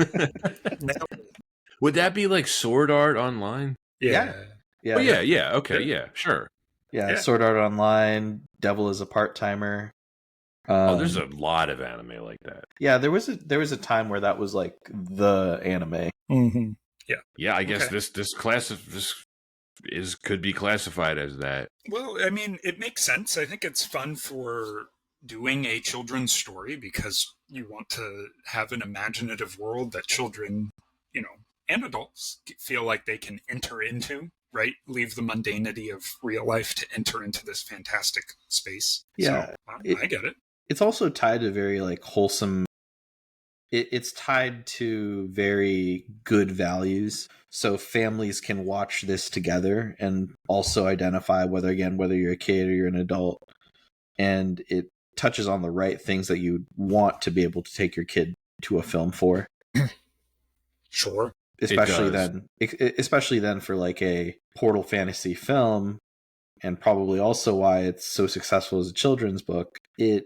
Would that be like Sword Art Online? Yeah. Oh, yeah. Okay, yeah, sure. Yeah, Sword Art Online, Devil is a Part-Timer. There's a lot of anime like that. Yeah, there was a time where that was like the anime. Mm-hmm. Yeah. I guess this could be classified as that. Well, I mean, it makes sense. I think it's fun for doing a children's story because you want to have an imaginative world that children, and adults feel like they can enter into. Right? Leave the mundanity of real life to enter into this fantastic space. Yeah. So, I get it. It's also tied to very like wholesome. It's tied to very good values. So families can watch this together and also identify whether you're a kid or you're an adult. And it touches on the right things that you want to be able to take your kid to a film for. Sure. Especially then for like a portal fantasy film, and probably also why it's so successful as a children's book. It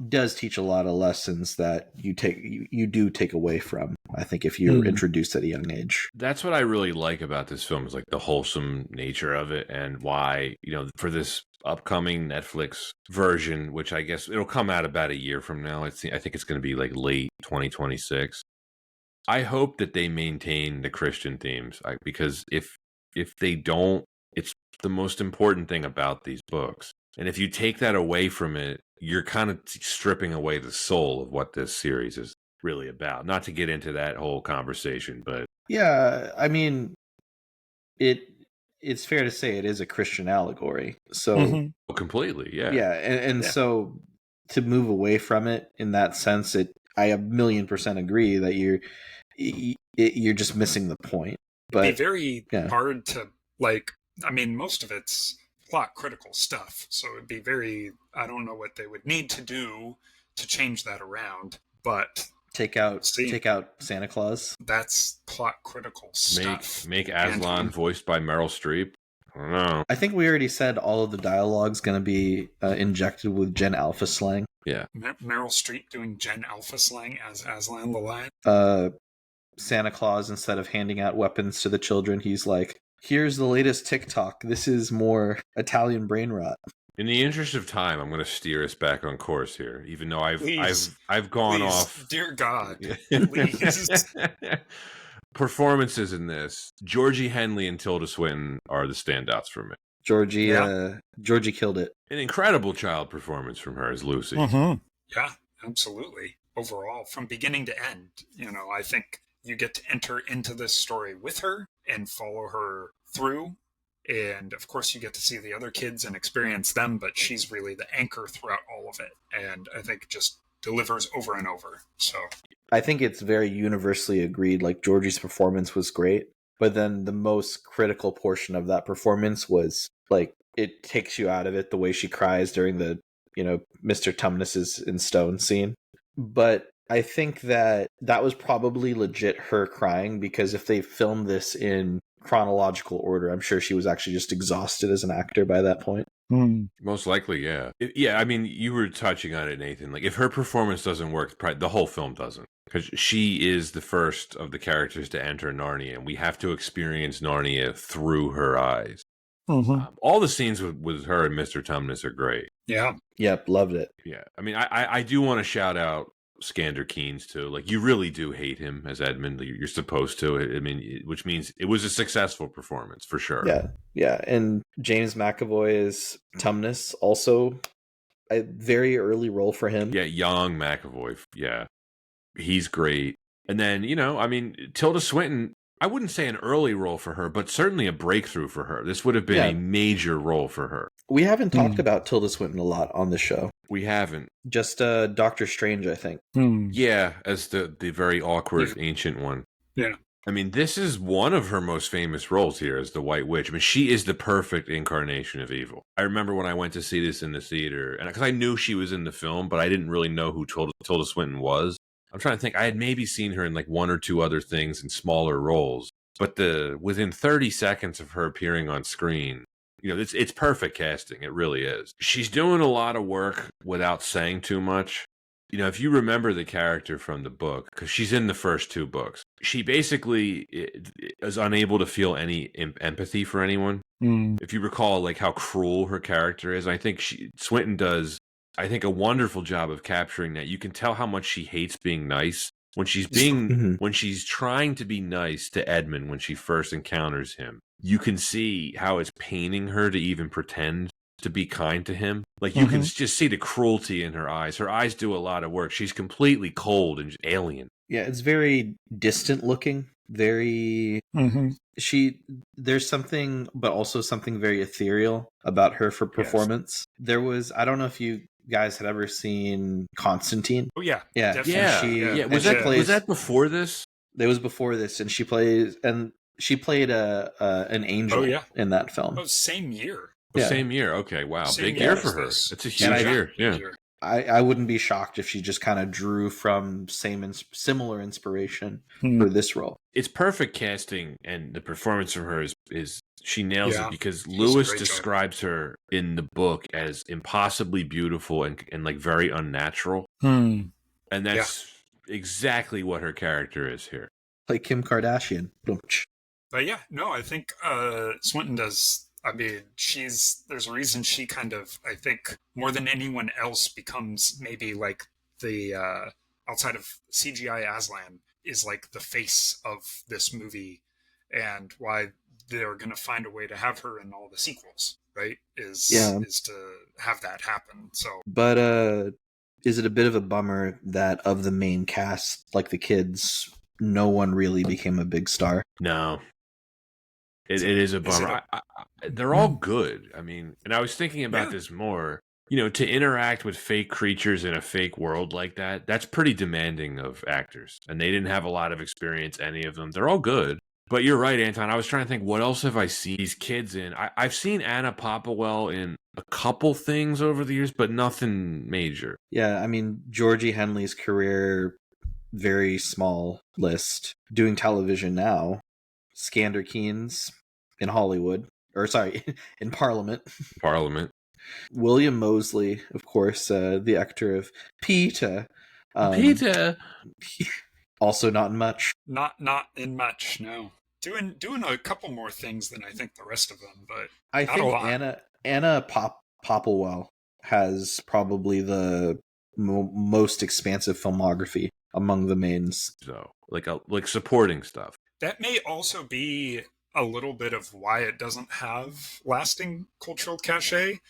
does teach a lot of lessons that you do take away from, I think, if you're introduced at a young age. That's what I really like about this film, is like the wholesome nature of it, and why, for this upcoming Netflix version, which I guess it'll come out about a year from now. I think it's going to be like late 2026. I hope that they maintain the Christian themes, because if they don't, it's the most important thing about these books. And if you take that away from it, you're kind of stripping away the soul of what this series is really about. Not to get into that whole conversation, but yeah, I mean, it's fair to say it is a Christian allegory. So completely, yeah, and so to move away from it in that sense, I 1,000,000% agree that you're just missing the point. But it'd be very hard to most of it's plot critical stuff. So it'd be I don't know what they would need to do to change that around, but take out Santa Claus. That's plot critical stuff. Make Aslan voiced by Meryl Streep. I don't know. I think we already said all of the dialogue's going to be injected with Gen Alpha slang. Yeah. Meryl Streep doing Gen Alpha slang as Aslan the Lion. Santa Claus, instead of handing out weapons to the children, he's like, here's the latest TikTok. This is more Italian brain rot. In the interest of time, I'm going to steer us back on course here, even though Please. I've gone Please, off. dear God, please. Performances in this, Georgie Henley and Tilda Swinton are the standouts for me. Georgie killed it. An incredible child performance from her as Lucy. Yeah, absolutely. Overall, from beginning to end, I think you get to enter into this story with her and follow her through. And of course, you get to see the other kids and experience them, but she's really the anchor throughout all of it. And I think just delivers over and over. So I think it's very universally agreed. Like, Georgie's performance was great, but then the most critical portion of that performance was like, it takes you out of it, the way she cries during the, Mr. Tumnus is in stone scene. But I think that was probably legit her crying, because if they filmed this in chronological order, I'm sure she was actually just exhausted as an actor by that point. Most likely, yeah. I mean, you were touching on it, Nathan. Like, if her performance doesn't work, the whole film doesn't. Because she is the first of the characters to enter Narnia, and we have to experience Narnia through her eyes. All the scenes with her and Mr. Tumnus are great. Yeah. Yep, loved it. Yeah. I mean, I do want to shout out Skander Keynes, too. Like, you really do hate him as Edmund. You're supposed to. I mean, which means it was a successful performance, for sure. Yeah. And James McAvoy as Tumnus, also a very early role for him. Yeah, young McAvoy. Yeah. He's great. And then, I mean, Tilda Swinton, I wouldn't say an early role for her, but certainly a breakthrough for her. This would have been a major role for her. We haven't talked about Tilda Swinton a lot on the show. We haven't. Just Doctor Strange, I think. Yeah, as the very awkward ancient one. Yeah. I mean, this is one of her most famous roles here as the White Witch. I mean, she is the perfect incarnation of evil. I remember when I went to see this in the theater, and because I knew she was in the film, but I didn't really know who Tilda Swinton was. I'm trying to think. I had maybe seen her in like one or two other things in smaller roles, but within 30 seconds of her appearing on screen, it's perfect casting. It really is. She's doing a lot of work without saying too much. If you remember the character from the book, because she's in the first two books, she basically is unable to feel any empathy for anyone. If you recall, like, how cruel her character is, I think Swinton does, I think, a wonderful job of capturing that. You can tell how much she hates being nice when she's when she's trying to be nice to Edmund when she first encounters him. You can see how it's paining her to even pretend to be kind to him. Like, you can just see the cruelty in her eyes. Her eyes do a lot of work. She's completely cold and alien. Yeah, it's very distant looking. Very there's something, but also something very ethereal about her for performance. There was, I don't know if you guys had ever seen Constantine. Oh yeah. Yeah. Definitely. Was that before this? It was before this, and she played an angel in that film. Oh, same year. Same year. Okay, wow. Big year for her. It's a huge year. Yeah. I wouldn't be shocked if she just kind of drew from similar inspiration for this role. It's perfect casting, and the performance from her is she nails it, because Lewis describes her in the book as impossibly beautiful and like very unnatural. And that's exactly what her character is here. Like Kim Kardashian. But yeah, no, I think Swinton does. I mean, there's a reason she kind of, I think, more than anyone else becomes maybe like the, outside of CGI Aslan, is like the face of this movie, and why they're going to find a way to have her in all the sequels, right? Is to have that happen. So, but is it a bit of a bummer that of the main cast, like the kids, no one really became a big star? No. It is a bummer. They're all good. I mean, and I was thinking about this more. To interact with fake creatures in a fake world like that, that's pretty demanding of actors. And they didn't have a lot of experience, any of them. They're all good. But you're right, Anton. I was trying to think, what else have I seen these kids in? I've seen Anna Popplewell in a couple things over the years, but nothing major. Yeah, I mean, Georgie Henley's career, very small list. Doing television now. Skander Keynes in Hollywood, in Parliament. William Moseley, of course, the actor of Peter. Peter. Also not in much. Not in much. No. Doing a couple more things than I think the rest of them, but I think a lot. Anna Popplewell has probably the most expansive filmography among the mains. So, like supporting stuff. That may also be a little bit of why it doesn't have lasting cultural cachet.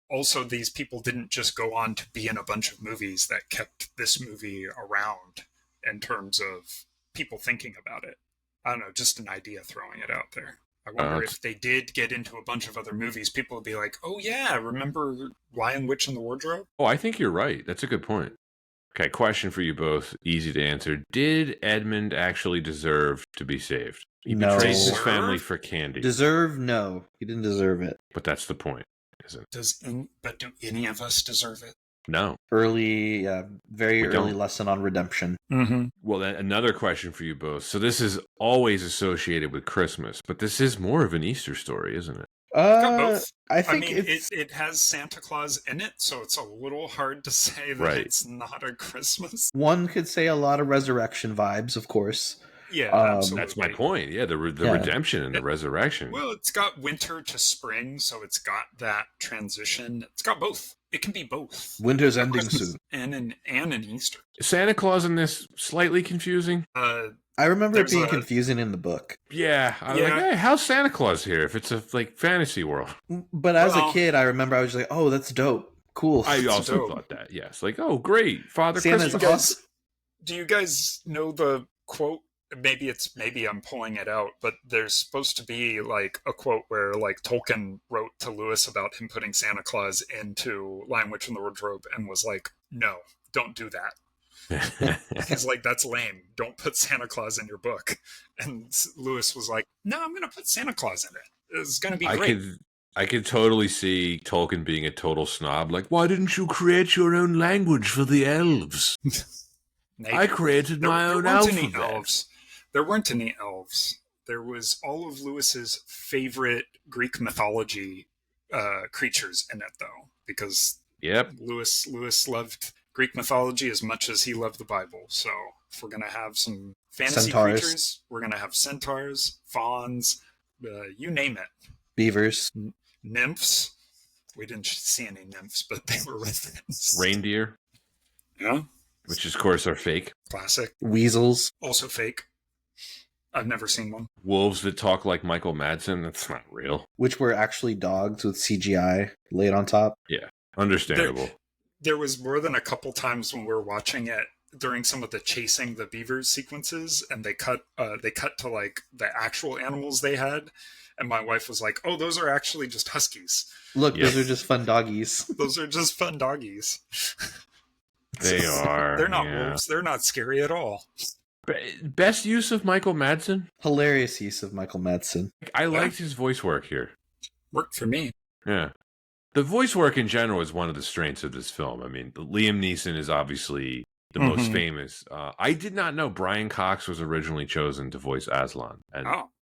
Also, these people didn't just go on to be in a bunch of movies that kept this movie around in terms of people thinking about it. I don't know, just an idea throwing it out there. I wonder if they did get into a bunch of other movies, people would be like, oh yeah, remember Lion, Witch, and the Wardrobe? Oh, I think you're right. That's a good point. Okay, question for you both, easy to answer. Did Edmund actually deserve to be saved? He betrays his family for candy. Deserve? No, he didn't deserve it. But that's the point, isn't it? But do any of us deserve it? No. Very early lesson on redemption. Mm-hmm. Well, then another question for you both. So this is always associated with Christmas, but this is more of an Easter story, isn't it? Both. I think it has Santa Claus in it, so it's a little hard to say that it's not a Christmas. One could say a lot of resurrection vibes, of course. Yeah, absolutely. That's my point. Yeah, the redemption and the resurrection. Well, it's got winter to spring, so it's got that transition. It's got both. It can be both. Winter's ending soon. And an Easter. Santa Claus in this slightly confusing? I remember it being confusing in the book. Yeah, I was like, hey, how's Santa Claus here if it's a fantasy world? But as a kid, I remember I was like, oh, that's dope. Cool. I also thought that, yes. Like, oh, great. Father Santa's Christmas. awesome. Do you guys know the quote? Maybe I'm pulling it out, but there's supposed to be like a quote where like Tolkien wrote to Lewis about him putting Santa Claus into Lion, Witch, and the Wardrobe and was like, no, don't do that. He's like, that's lame. Don't put Santa Claus in your book. And Lewis was like, no, I'm going to put Santa Claus in it. It's going to be great. I could totally see Tolkien being a total snob. Like, why didn't you create your own language for the elves? I created my own alphabet. There weren't any elves. There was all of Lewis's favorite Greek mythology creatures in it, though, because Lewis loved Greek mythology as much as he loved the Bible. So if we're going to have some fantasy creatures, we're going to have centaurs, fauns, you name it. Beavers. Nymphs. We didn't see any nymphs, but they were referenced. Reindeer. Yeah. Which, of course, are fake. Classic. Weasels. Also fake. I've never seen one. Wolves that talk like Michael Madsen. That's not real. Which were actually dogs with CGI laid on top. Yeah. Understandable. There was more than a couple times when we were watching it during some of the chasing the beavers sequences, and they cut to like the actual animals they had, and my wife was like, "Oh, those are actually just huskies. Look, those are just fun doggies. Those are just fun doggies. They are. They're not wolves. They're not scary at all." Best use of Michael Madsen? Hilarious use of Michael Madsen. I liked his voice work here. Worked for me. Yeah. The voice work in general is one of the strengths of this film. I mean, Liam Neeson is obviously the most famous. I did not know Brian Cox was originally chosen to voice Aslan. And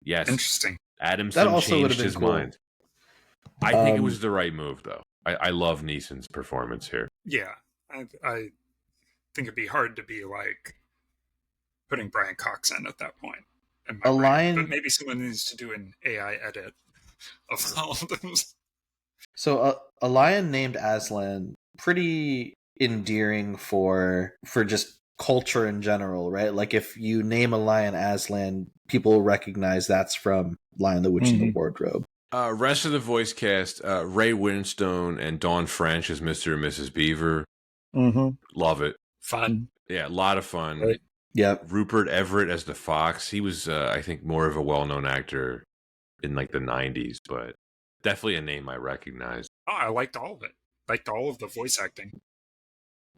yes, interesting. Adamson changed his mind. I think it was the right move, though. I love Neeson's performance here. Yeah, I think it'd be hard to be like putting Brian Cox in at that point. But maybe someone needs to do an AI edit of all of them. So a lion named Aslan, pretty endearing for just culture in general, right? Like if you name a lion Aslan, people recognize that's from Lion, the Witch, and the Wardrobe. Rest of the voice cast, Ray Winstone and Dawn French as Mr. and Mrs. Beaver. Love it. Fun. Yeah, a lot of fun. Right. Yep. Rupert Everett as the fox. He was, I think, more of a well-known actor in like the 90s, but definitely a name I recognize. Oh, I liked all of it. Liked all of the voice acting.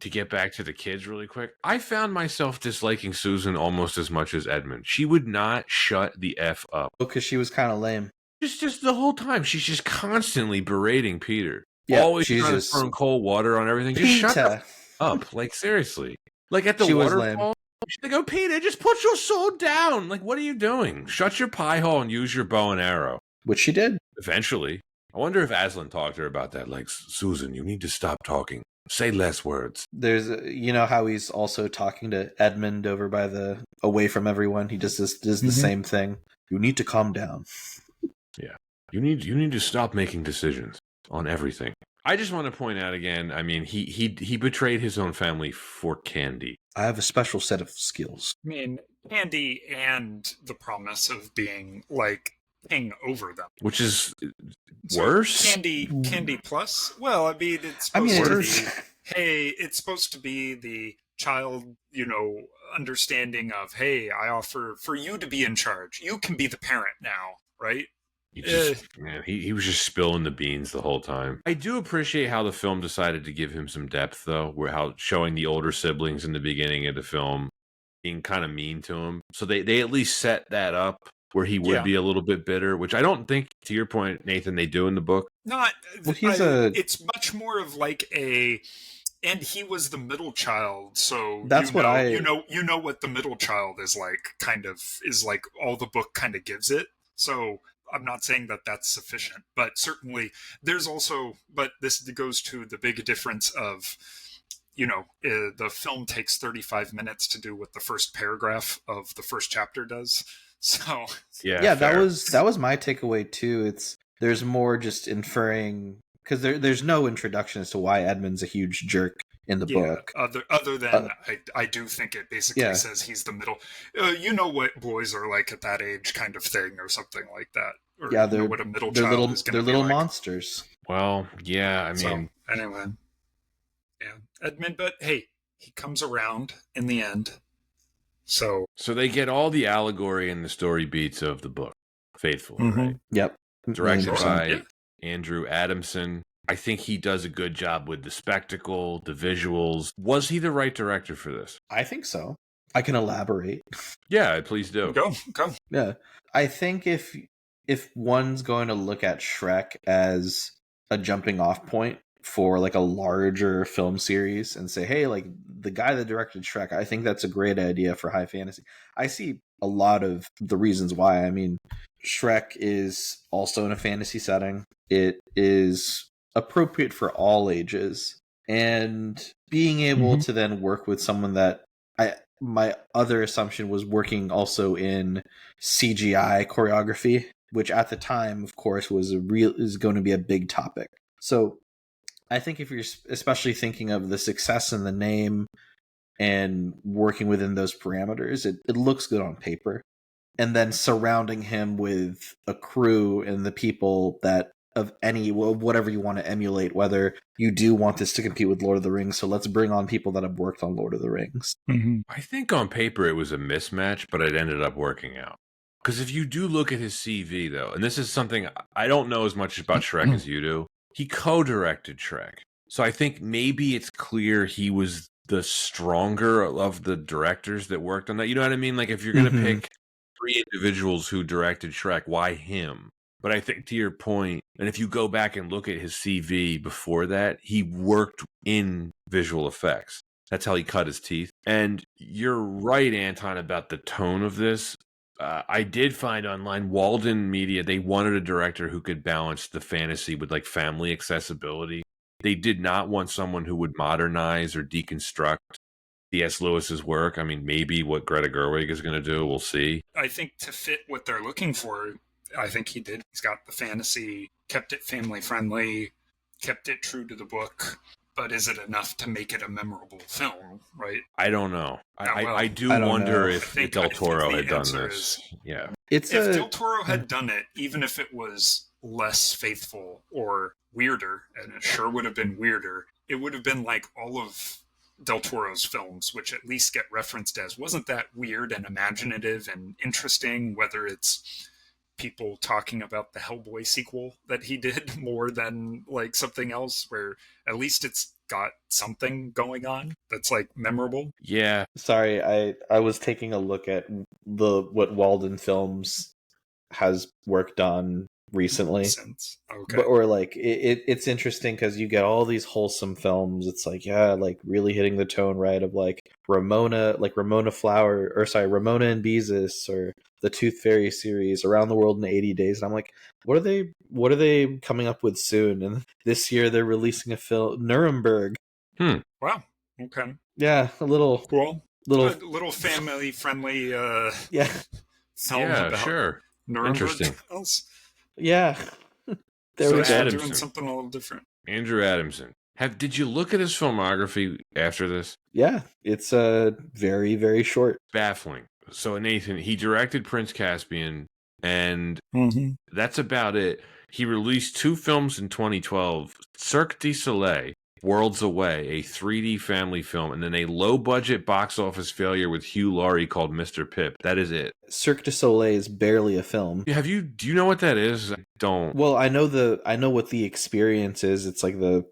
To get back to the kids really quick, I found myself disliking Susan almost as much as Edmund. She would not shut the F up. Because she was kind of lame. Just the whole time. She's just constantly berating Peter. Yeah, always trying to throw cold water on everything. Just shut her up. Like, seriously. Like at the waterfall. They go, Peter, just put your sword down. Like, what are you doing? Shut your pie hole and use your bow and arrow. Which she did. Eventually. I wonder if Aslan talked to her about that. Like, Susan, you need to stop talking. Say less words. There's, you know how he's also talking to Edmund over by away from everyone. He just does the same thing. You need to calm down. Yeah. You need to stop making decisions on everything. I just want to point out again, I mean, he betrayed his own family for candy. I have a special set of skills. I mean, candy and the promise of being like king over them, which is So worse. Candy plus. Well, I mean, it's supposed to it's be. Hey, it's supposed to be the child, understanding of, hey, I offer for you to be in charge. You can be the parent now, right? He was just spilling the beans the whole time. I do appreciate how the film decided to give him some depth, though, where how showing the older siblings in the beginning of the film being kind of mean to him. So they at least set that up where he would be a little bit bitter, which I don't think, to your point, Nathan, they do in the book. Not. Well, it's much more of like a. And he was the middle child, so that's what you know what the middle child is like. Kind of is like all the book kind of gives it. So I'm not saying that that's sufficient, but certainly there's also. But this goes to the big difference of, the film takes 35 minutes to do what the first paragraph of the first chapter does. So yeah, that was my takeaway too. There's more just inferring. Because there's no introduction as to why Edmund's a huge jerk in the book. Other than I do think it basically says he's the middle. You know what boys are like at that age, kind of thing, or something like that. Or they're what a middle child is going to be. They're little like. monsters. Well, yeah, I mean, anyway, Edmund. But hey, he comes around in the end. So they get all the allegory and the story beats of the book faithfully, right? Yep. Directed by Andrew Adamson. I think he does a good job with the spectacle, the visuals. Was he the right director for this? I think so. I can elaborate. Yeah, please do. Go. Yeah. I think if one's going to look at Shrek as a jumping off point for like a larger film series and say, hey, like the guy that directed Shrek, I think that's a great idea for high fantasy. I see a lot of the reasons why. I mean, Shrek is also in a fantasy setting. It is appropriate for all ages. And being able to then work with someone that my other assumption was working also in CGI choreography, which at the time, of course, is going to be a big topic. So I think if you're especially thinking of the success in the name and working within those parameters, it looks good on paper. And then surrounding him with a crew and the people that of whatever you want to emulate, whether you do want this to compete with Lord of the Rings, so let's bring on people that have worked on Lord of the Rings. I think on paper it was a mismatch, but it ended up working out. Because if you do look at his CV, though, and this is something I don't know as much about Shrek as you do, he co-directed Shrek. So I think maybe it's clear he was the stronger of the directors that worked on that. You know what I mean? Like if you're going to pick 3 individuals who directed Shrek, why him? But I think to your point, and if you go back and look at his CV before that, he worked in visual effects. That's how he cut his teeth. And you're right, Anton, about the tone of this. I did find online, Walden Media, they wanted a director who could balance the fantasy with like family accessibility. They did not want someone who would modernize or deconstruct C.S. Lewis's work. I mean, maybe what Greta Gerwig is going to do, we'll see. I think to fit what they're looking for, I think he did. He's got the fantasy, kept it family friendly, kept it true to the book. But is it enough to make it a memorable film, right? I don't know. I do wonder if Del Toro had done this. If Del Toro had done it, even if it was less faithful or weirder, and it sure would have been weirder, it would have been like all of Del Toro's films, which at least get referenced as, wasn't that weird and imaginative and interesting, whether it's people talking about the Hellboy sequel that he did more than like something else, where at least it's got something going on that's like memorable. Yeah. Sorry, I was taking a look at what Walden Films has worked on recently. Okay. Or like it's interesting because you get all these wholesome films. It's like, like really hitting the tone right of like Ramona and Beezus, or the Tooth Fairy series, Around the World in 80 Days. And I'm like, what are they coming up with soon? And this year they're releasing a film, Nuremberg. Wow. Okay. Yeah, a little cool. Little family friendly film about sure. Nuremberg. Interesting. Yeah. There we go. Adamson. Doing something a little different. Andrew Adamson. Did you look at his filmography after this? Yeah, it's very, very short. Baffling. So Nathan, he directed Prince Caspian, and Mm-hmm. that's about it. He released 2 films in 2012, Cirque du Soleil, Worlds Away, a 3D family film, and then a low-budget box office failure with Hugh Laurie called Mr. Pip. That is it. Cirque du Soleil is barely a film. Do you know what that is? I don't. Well, I know what the experience is. It's like the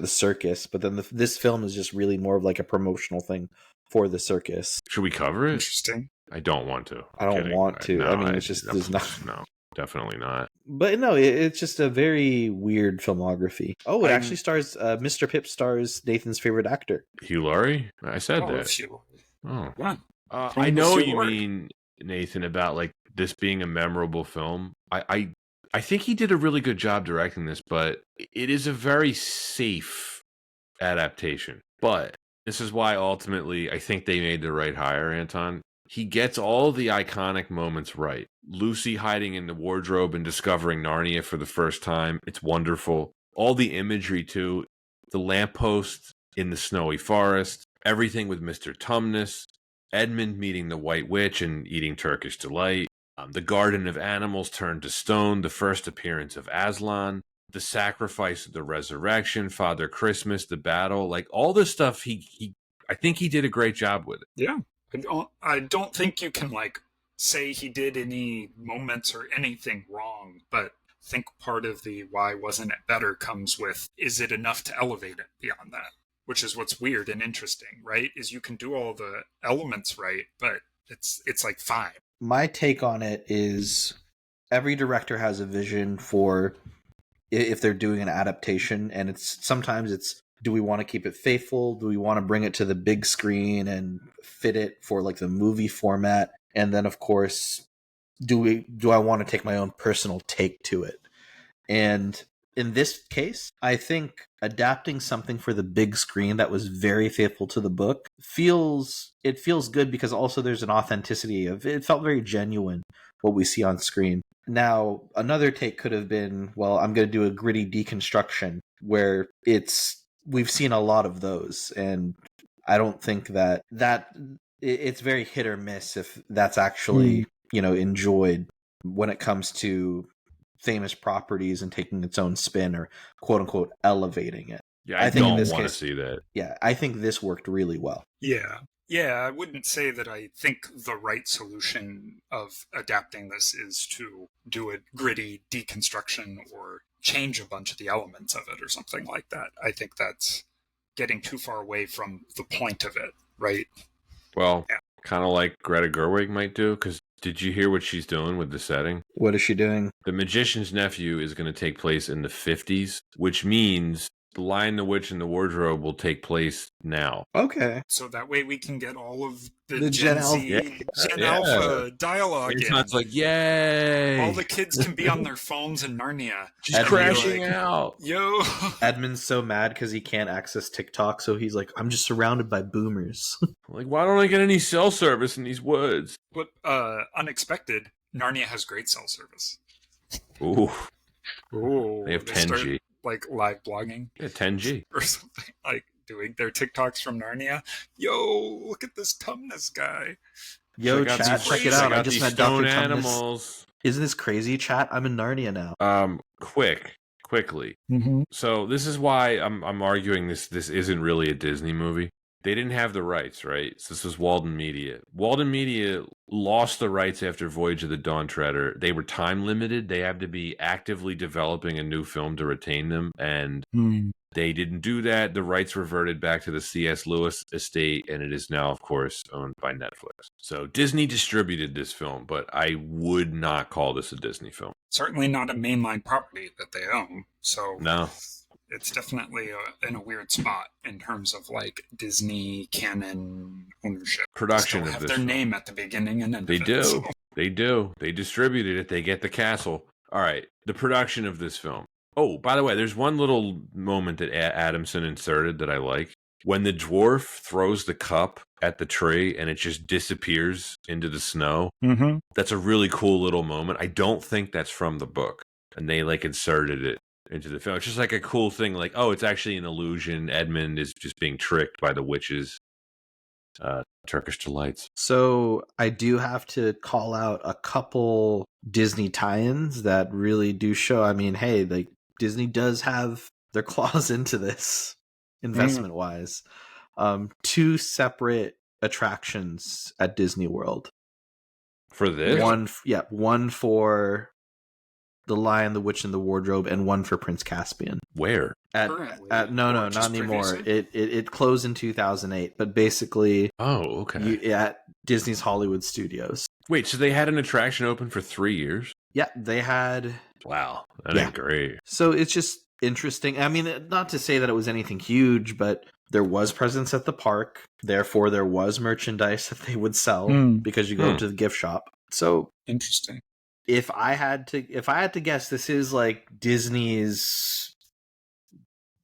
circus, but then this film is just really more of like a promotional thing for the circus. Should we cover it? Interesting. I don't want to. I don't want to. No, I mean, it's just there's not. No, definitely not. But no, it's just a very weird filmography. Oh, it actually stars Mr. Pip stars Nathan's favorite actor. Hugh Laurie? I said that. Hugh. Oh. Yeah. I know what you mean, Nathan, about like this being a memorable film. I think he did a really good job directing this, but it is a very safe adaptation. But this is why ultimately I think they made the right hire, Anton. He gets all the iconic moments right. Lucy hiding in the wardrobe and discovering Narnia for the first time. It's wonderful. All the imagery, too. The lamppost in the snowy forest. Everything with Mr. Tumnus. Edmund meeting the White Witch and eating Turkish delight. The Garden of Animals turned to stone. The first appearance of Aslan. The sacrifice of the resurrection. Father Christmas. The battle. Like, all this stuff, I think he did a great job with it. Yeah. I don't think you can like say he did any moments or anything wrong, but I think part of the why wasn't it better comes with, is it enough to elevate it beyond that? Which is what's weird and interesting, right? Is you can do all the elements right, but it's like fine. My take on it is every director has a vision for if they're doing an adaptation, and sometimes it's, do we want to keep it faithful? Do we want to bring it to the big screen and fit it for like the movie format? And then, of course, do I want to take my own personal take to it? And in this case, I think adapting something for the big screen that was very faithful to the book feels good, because also there's an authenticity of it. Felt very genuine what we see on screen. Now, another take could have been, well, I'm going to do a gritty deconstruction where we've seen a lot of those, and I don't think that it's very hit or miss if that's actually enjoyed when it comes to famous properties and taking its own spin or quote unquote elevating it. Yeah, I don't want to see that. Yeah, I think this worked really well. Yeah, I wouldn't say that I think the right solution of adapting this is to do a gritty deconstruction or change a bunch of the elements of it or something like that. I think that's getting too far away from the point of it, right? Well, kind of like Greta Gerwig might do, because did you hear what she's doing with the setting? What is she doing? The Magician's Nephew is going to take place in the 50s, which means The Lion, the Witch, and the Wardrobe will take place now. Okay. So that way we can get all of the Gen Gen Z, Gen Alpha dialogue in. It's like, yay! All the kids can be on their phones in Narnia. Just crashing out. Yo! Edmund's so mad because he can't access TikTok, so he's like, I'm just surrounded by boomers. Like, why don't I get any cell service in these woods? But unexpected, Narnia has great cell service. Ooh. Ooh. They have 10G. Like live blogging. Yeah, 10G. Or something, like doing their TikToks from Narnia. Yo, look at this Tumnus guy. Yo, chat, check it out. I just met Dr. Tumnus. Animals. Isn't this crazy, chat? I'm in Narnia now. Quickly. Mm-hmm. So this is why I'm arguing this isn't really a Disney movie. They didn't have the rights, right? So this was Walden Media. Walden Media lost the rights after Voyage of the Dawn Treader. They were time limited. They had to be actively developing a new film to retain them, and they didn't do that. The rights reverted back to the C.S. Lewis estate, and it is now, of course, owned by Netflix. So Disney distributed this film, but I would not call this a Disney film. Certainly not a mainline property that they own. So No. It's definitely in a weird spot in terms of like Disney canon ownership. Production Still of have this their film. name at the beginning and end They of do. it, so. They do. They distributed it. They get the castle. All right. The production of this film. Oh, by the way, there's one little moment that Adamson inserted that I like. When the dwarf throws the cup at the tree and it just disappears into the snow. Mm-hmm. That's a really cool little moment. I don't think that's from the book. And they like inserted it into the film. It's just like a cool thing. Like, oh, it's actually an illusion. Edmund is just being tricked by the witches. Turkish delights. So I do have to call out a couple Disney tie-ins that really do show. I mean, hey, like Disney does have their claws into this investment-wise. 2 separate attractions at Disney World. For this? One for The Lion, the Witch, and the Wardrobe, and one for Prince Caspian. Where? No, not anymore. It closed in 2008, but basically, okay. at Disney's Hollywood Studios. Wait, so they had an attraction open for 3 years? Yeah, they had. Wow, that ain't great. So it's just interesting. I mean, not to say that it was anything huge, but there was presence at the park. Therefore, there was merchandise that they would sell because you go to the gift shop. So interesting. If I had to guess, this is like Disney's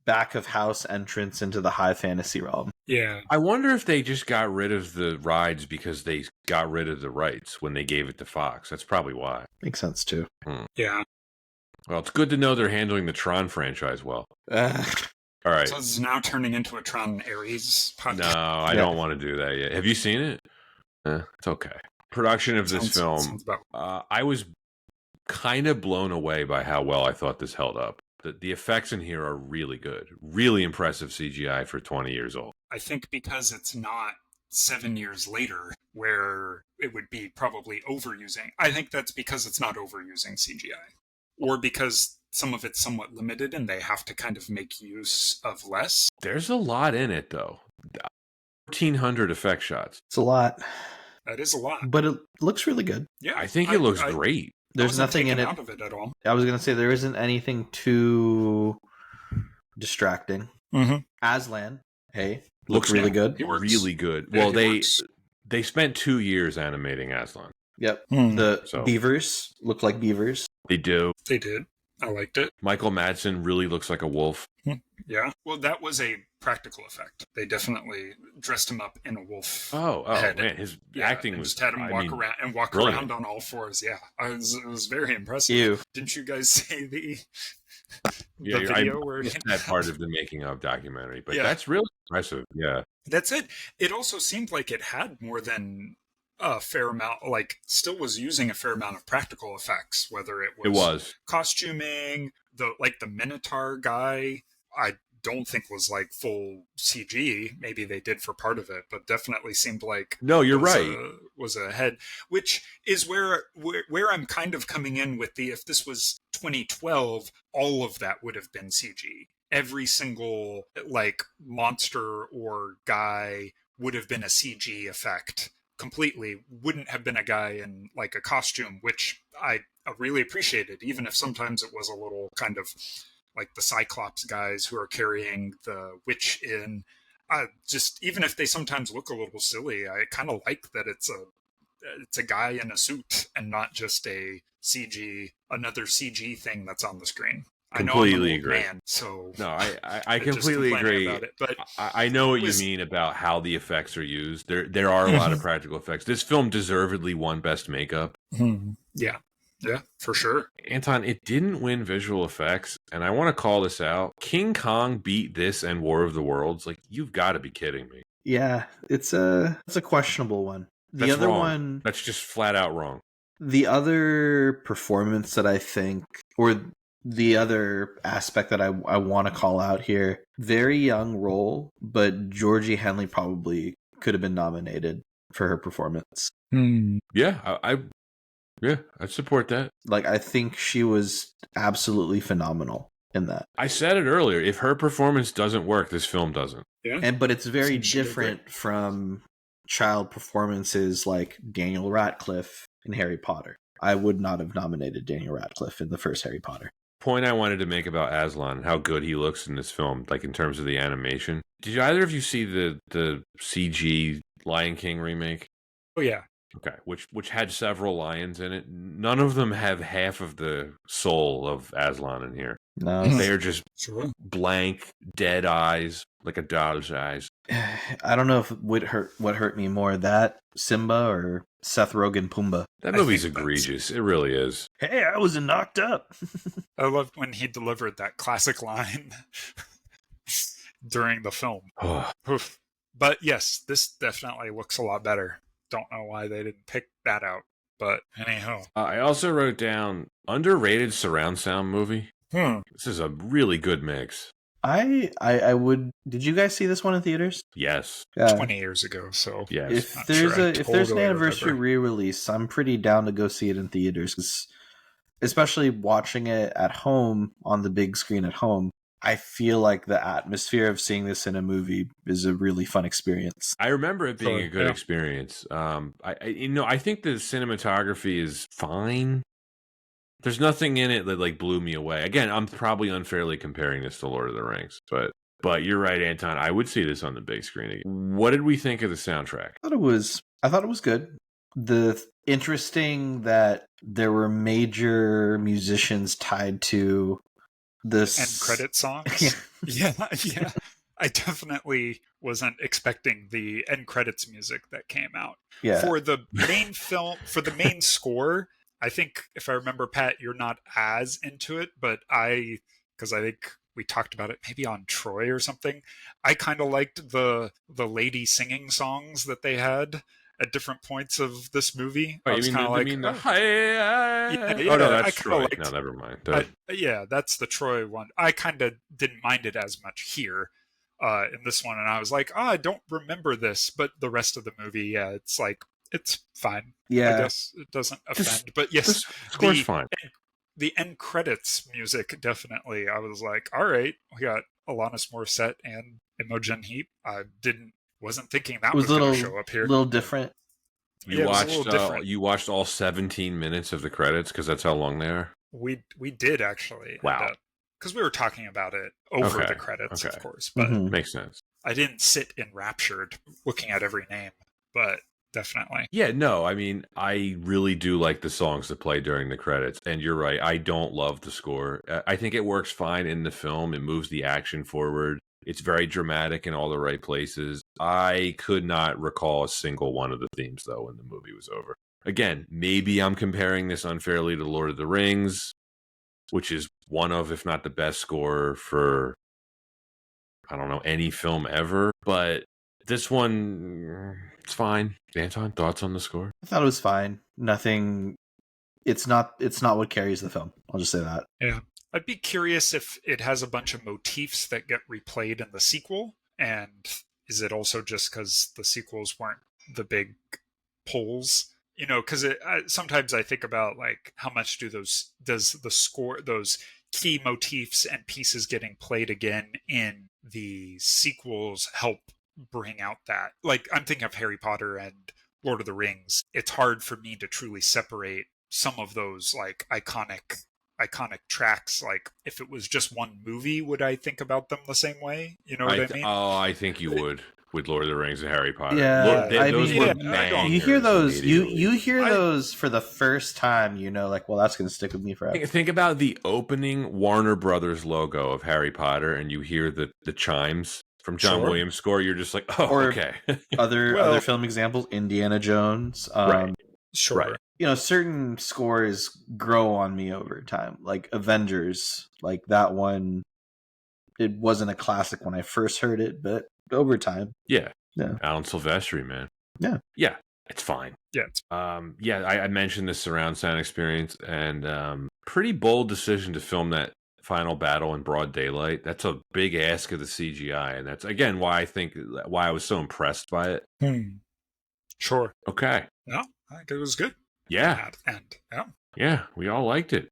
back of house entrance into the high fantasy realm. Yeah. I wonder if they just got rid of the rides because they got rid of the rights when they gave it to Fox. That's probably why. Makes sense too. Yeah. Well, it's good to know they're handling the Tron franchise well. All right. So it's now turning into a Tron Ares podcast. No, I don't want to do that yet. Have you seen it? It's okay. Production of this film, I was kind of blown away by how well I thought this held up. The effects in here are really good. Really impressive CGI for 20 years old. I think because it's not 7 years later where it would be probably overusing. I think that's because it's not overusing CGI. Or because some of it's somewhat limited and they have to kind of make use of less. There's a lot in it, though. 1,400 effect shots. It's a lot. That is a lot. But it looks really good. Yeah. I think it looks great. There's nothing in it. Out of it at all. I was going to say there isn't anything too distracting. Aslan, hey, looks really good. He works really good. Yeah, well, they spent 2 years animating Aslan. Yep. Beavers look like beavers. They do. They did. I liked it. Michael Madsen really looks like a wolf. Yeah. Well, that was a practical effect. They definitely dressed him up in a wolf. Head. Man, his acting was. Just had him walk around on all fours. Yeah, it was very impressive. Ew. Didn't you guys see the video where that part of the making of documentary? But that's really impressive. Yeah, that's it. It also seemed like it had more than a fair amount, like still was using a fair amount of practical effects, whether it was costuming, the Minotaur guy, I don't think was like full CG. Maybe they did for part of it, but definitely seemed like was a head, which is where I'm kind of coming in with if this was 2012, all of that would have been CG. Every single like monster or guy would have been a CG effect. Completely wouldn't have been a guy in like a costume, which I really appreciated, even if sometimes it was a little kind of like the Cyclops guys who are carrying the witch in. Just even if they sometimes look a little silly, I kind of like that it's a guy in a suit and not just another CG thing that's on the screen. Completely agree. Man, so no, I completely agree. But I know what you mean about how the effects are used. There are a lot of practical effects. This film deservedly won Best Makeup. Yeah, for sure. Anton, it didn't win visual effects, and I want to call this out. King Kong beat this and War of the Worlds. Like, you've got to be kidding me. Yeah, it's a questionable one. The other one, that's just flat out wrong. The other performance that I think, or the other aspect that I want to call out here, very young role, but Georgie Henley probably could have been nominated for her performance. Yeah, I'd support that. Like, I think she was absolutely phenomenal in that. I said it earlier. If her performance doesn't work, this film doesn't. Yeah. But it's very different from child performances like Daniel Radcliffe in Harry Potter. I would not have nominated Daniel Radcliffe in the first Harry Potter. Point I wanted to make about Aslan and how good he looks in this film, like in terms of the animation. Did either of you see the CG Lion King remake? Oh yeah. Okay, which had several lions in it. None of them have half of the soul of Aslan in here. No, Hmm. They're just Sure. blank, dead eyes, like a dog's eyes, Sure. like a dog's eyes. I don't know if what hurt me more, that Simba or Seth Rogen Pumbaa. That I movie's think that's- egregious. It really is. Hey, I was knocked up. I loved when he delivered that classic line during the film. Oof. But yes, this definitely looks a lot better. Don't know why they didn't pick that out. But anyhow. I also wrote down underrated surround sound movie. This is a really good mix. I would. Did you guys see this one in theaters? Yes. Yeah. 20 years ago, so Yes. If Not there's sure I if there's an totally anniversary remember. re-release, I'm pretty down to go see it in theaters, 'cause especially watching it at home on the big screen at home, I feel like the atmosphere of seeing this in a movie is a really fun experience. I remember it being Sure, a good yeah. experience. I think the cinematography is fine. There's nothing in it that like blew me away. Again, I'm probably unfairly comparing this to Lord of the Rings, but you're right, Anton. I would see this on the big screen again. What did we think of the soundtrack? I thought it was good. Interesting that there were major musicians tied to this End credit songs. Yeah. yeah. I definitely wasn't expecting the end credits music that came out. Yeah. For the main film, for the main score, I think, if I remember, Pat, you're not as into it, but because I think we talked about it maybe on Troy or something, I kind of liked the lady singing songs that they had at different points of this movie. Oh, I you was mean kind of like, oh no, that's I kinda Troy. liked- No, never mind. yeah, that's the Troy one. I kind of didn't mind it as much here in this one, and I was like, I don't remember this, but the rest of the movie, yeah, it's like it's fine. Yeah. I guess it doesn't offend, but yes, This score's the fine. the end credits music definitely. I was like, all right, we got Alanis Morissette and Imogen Heap. I wasn't thinking that It was was a going little to show up here. little different. Yeah, it was a little different. You watched all 17 minutes of the credits because that's how long they are. We did actually. Wow. Because we were talking about it over Okay, the credits, okay. of course, but Mhm. Makes sense. I didn't sit enraptured looking at every name, but definitely. Yeah, no, I mean, I really do like the songs that play during the credits. And you're right, I don't love the score. I think it works fine in the film. It moves the action forward. It's very dramatic in all the right places. I could not recall a single one of the themes, though, when the movie was over. Again, maybe I'm comparing this unfairly to Lord of the Rings, which is one of, if not the best score for, I don't know, any film ever. But this one, it's fine. Anton, thoughts on the score? I thought it was fine. Nothing. It's not what carries the film. I'll just say that. Yeah. I'd be curious if it has a bunch of motifs that get replayed in the sequel, and is it also just because the sequels weren't the big pulls? You know, because sometimes I think about like how much does the score, those key motifs and pieces getting played again in the sequels help bring out that? Like I'm thinking of Harry Potter and Lord of the Rings. It's hard for me to truly separate some of those like iconic tracks. Like if it was just one movie, would I think about them the same way? You know what I mean? I think you would with Lord of the Rings and Harry Potter. Yeah, Those I were mean, bangers you hear those. immediately. You hear those for the first time. You know, like, well, that's going to stick with me forever. Think about the opening Warner Brothers logo of Harry Potter, and you hear the chimes from John Sure. Williams' score. You're just like, oh, Or okay. Other film examples: Indiana Jones. Right. Sure. Right. You know, certain scores grow on me over time. Like Avengers, like that one. It wasn't a classic when I first heard it, but over time, Yeah. Yeah. Alan Silvestri, man. Yeah. Yeah. It's fine. Yeah. I mentioned the surround sound experience, and pretty bold decision to film that final battle in broad daylight. That's a big ask of the CGI, and that's again why I was so impressed by it. Sure. Okay. No, I think it was good. Yeah. And yeah. Yeah. We all liked it.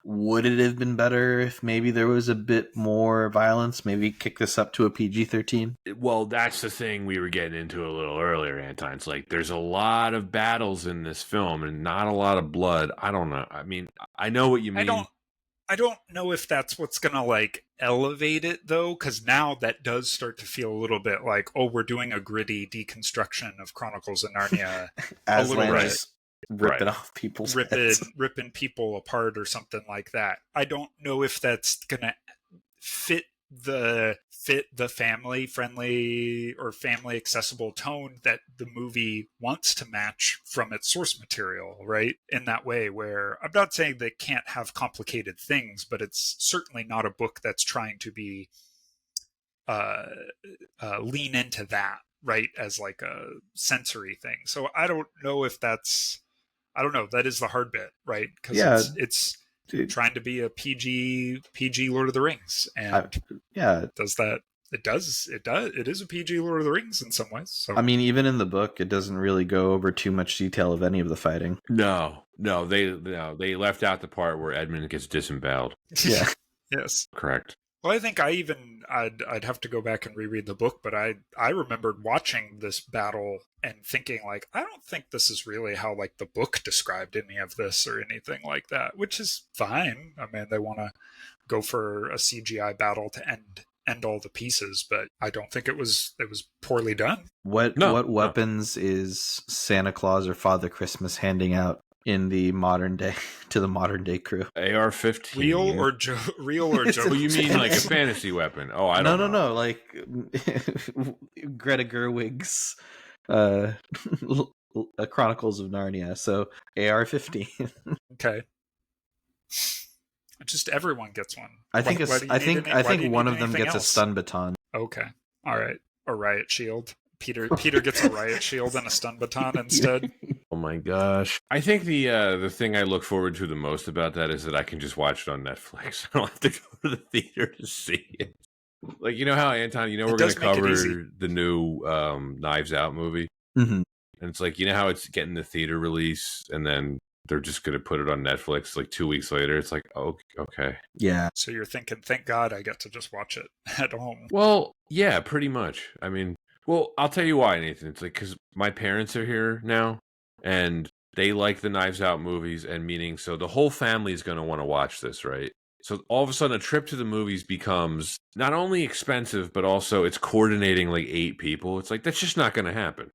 Would it have been better if maybe there was a bit more violence? Maybe kick this up to a PG-13? Well, that's the thing we were getting into a little earlier, Anton. It's like there's a lot of battles in this film and not a lot of blood. I don't know. I mean, I know what you mean. I don't know if that's what's gonna like elevate it though, because now that does start to feel a little bit like, oh, we're doing a gritty deconstruction of Chronicles of Narnia. Aslan little just ripping off people's heads. ripping people apart or something like that. I don't know if that's gonna fit the family friendly or family accessible tone that the movie wants to match from its source material, right? In that way, where I'm not saying they can't have complicated things, but it's certainly not a book that's trying to be lean into that, right, as like a sensory thing. So I don't know if that's, I don't know, that is the hard bit, right? Because it's trying to be a PG Lord of the Rings, and does that? It is a PG Lord of the Rings in some ways. So I mean, even in the book, it doesn't really go over too much detail of any of the fighting. No, they left out the part where Edmund gets disemboweled. Yeah. Yes. Correct. Well, I think I'd have to go back and reread the book, but I remembered watching this battle and thinking like, I don't think this is really how like the book described any of this or anything like that, which is fine. I mean, they want to go for a CGI battle to end all the pieces, but I don't think it was poorly done. What weapons is Santa Claus or Father Christmas handing out in the modern day to the modern day crew? AR-15. Real or joke? Well, you mean like a fantasy weapon? Oh, I don't know. No, like Greta Gerwig's Chronicles of Narnia. So AR-15. Okay. Just everyone gets one. I think one of them gets a stun baton. Okay. All right. A riot shield. Peter gets a riot shield and a stun baton instead. Oh my gosh. I think the thing I look forward to the most about that is that I can just watch it on Netflix. I don't have to go to the theater to see it. Like, you know how, Anton, we're going to cover the new Knives Out movie? Mm-hmm. And it's like, you know how it's getting the theater release and then they're just going to put it on Netflix like 2 weeks later? It's like, oh, okay. Yeah. So you're thinking, thank God I get to just watch it at home. Well, yeah, pretty much. I mean, well, I'll tell you why, Nathan. It's like, because my parents are here now and they like the Knives Out movies, and meaning, so the whole family is going to want to watch this, right? So all of a sudden a trip to the movies becomes not only expensive, but also it's coordinating like 8 people. It's like, that's just not going to happen.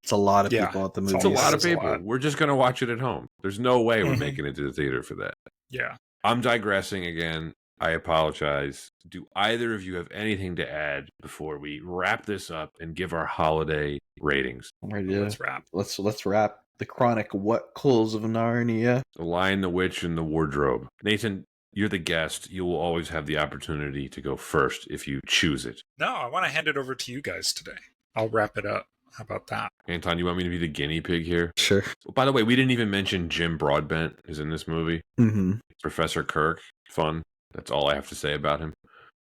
It's a lot of people at the movies. It's a lot of people. We're just going to watch it at home. There's no way we're making it to the theater for that. Yeah. I'm digressing again. I apologize. Do either of you have anything to add before we wrap this up and give our holiday ratings? Let's wrap. Let's wrap the Chronicles of Narnia. The Lion, the Witch, and the Wardrobe. Nathan, you're the guest. You will always have the opportunity to go first if you choose it. No, I want to hand it over to you guys today. I'll wrap it up. How about that? Anton, you want me to be the guinea pig here? Sure. By the way, we didn't even mention Jim Broadbent is in this movie. Mm-hmm. Professor Kirk, fun. That's all I have to say about him.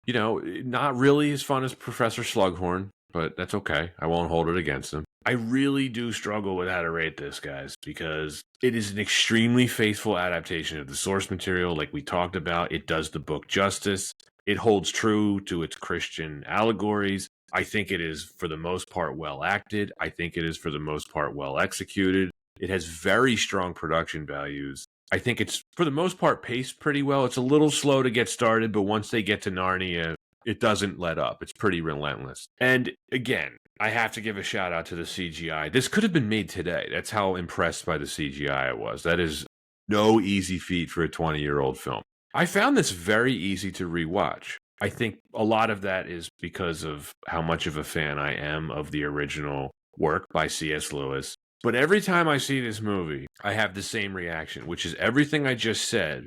Not really as fun as Professor Slughorn, but that's okay. I won't hold it against him. I really do struggle with how to rate this, guys, because it is an extremely faithful adaptation of the source material. Like we talked about, it does the book justice. It holds true to its Christian allegories. I think it is, for the most part, well acted. I think it is, for the most part, well executed. It has very strong production values. I think it's, for the most part, paced pretty well. It's a little slow to get started, but once they get to Narnia, it doesn't let up. It's pretty relentless. And again, I have to give a shout out to the CGI. This could have been made today. That's how impressed by the CGI I was. That is no easy feat for a 20-year-old film. I found this very easy to rewatch. I think a lot of that is because of how much of a fan I am of the original work by C.S. Lewis. But every time I see this movie, I have the same reaction, which is everything I just said.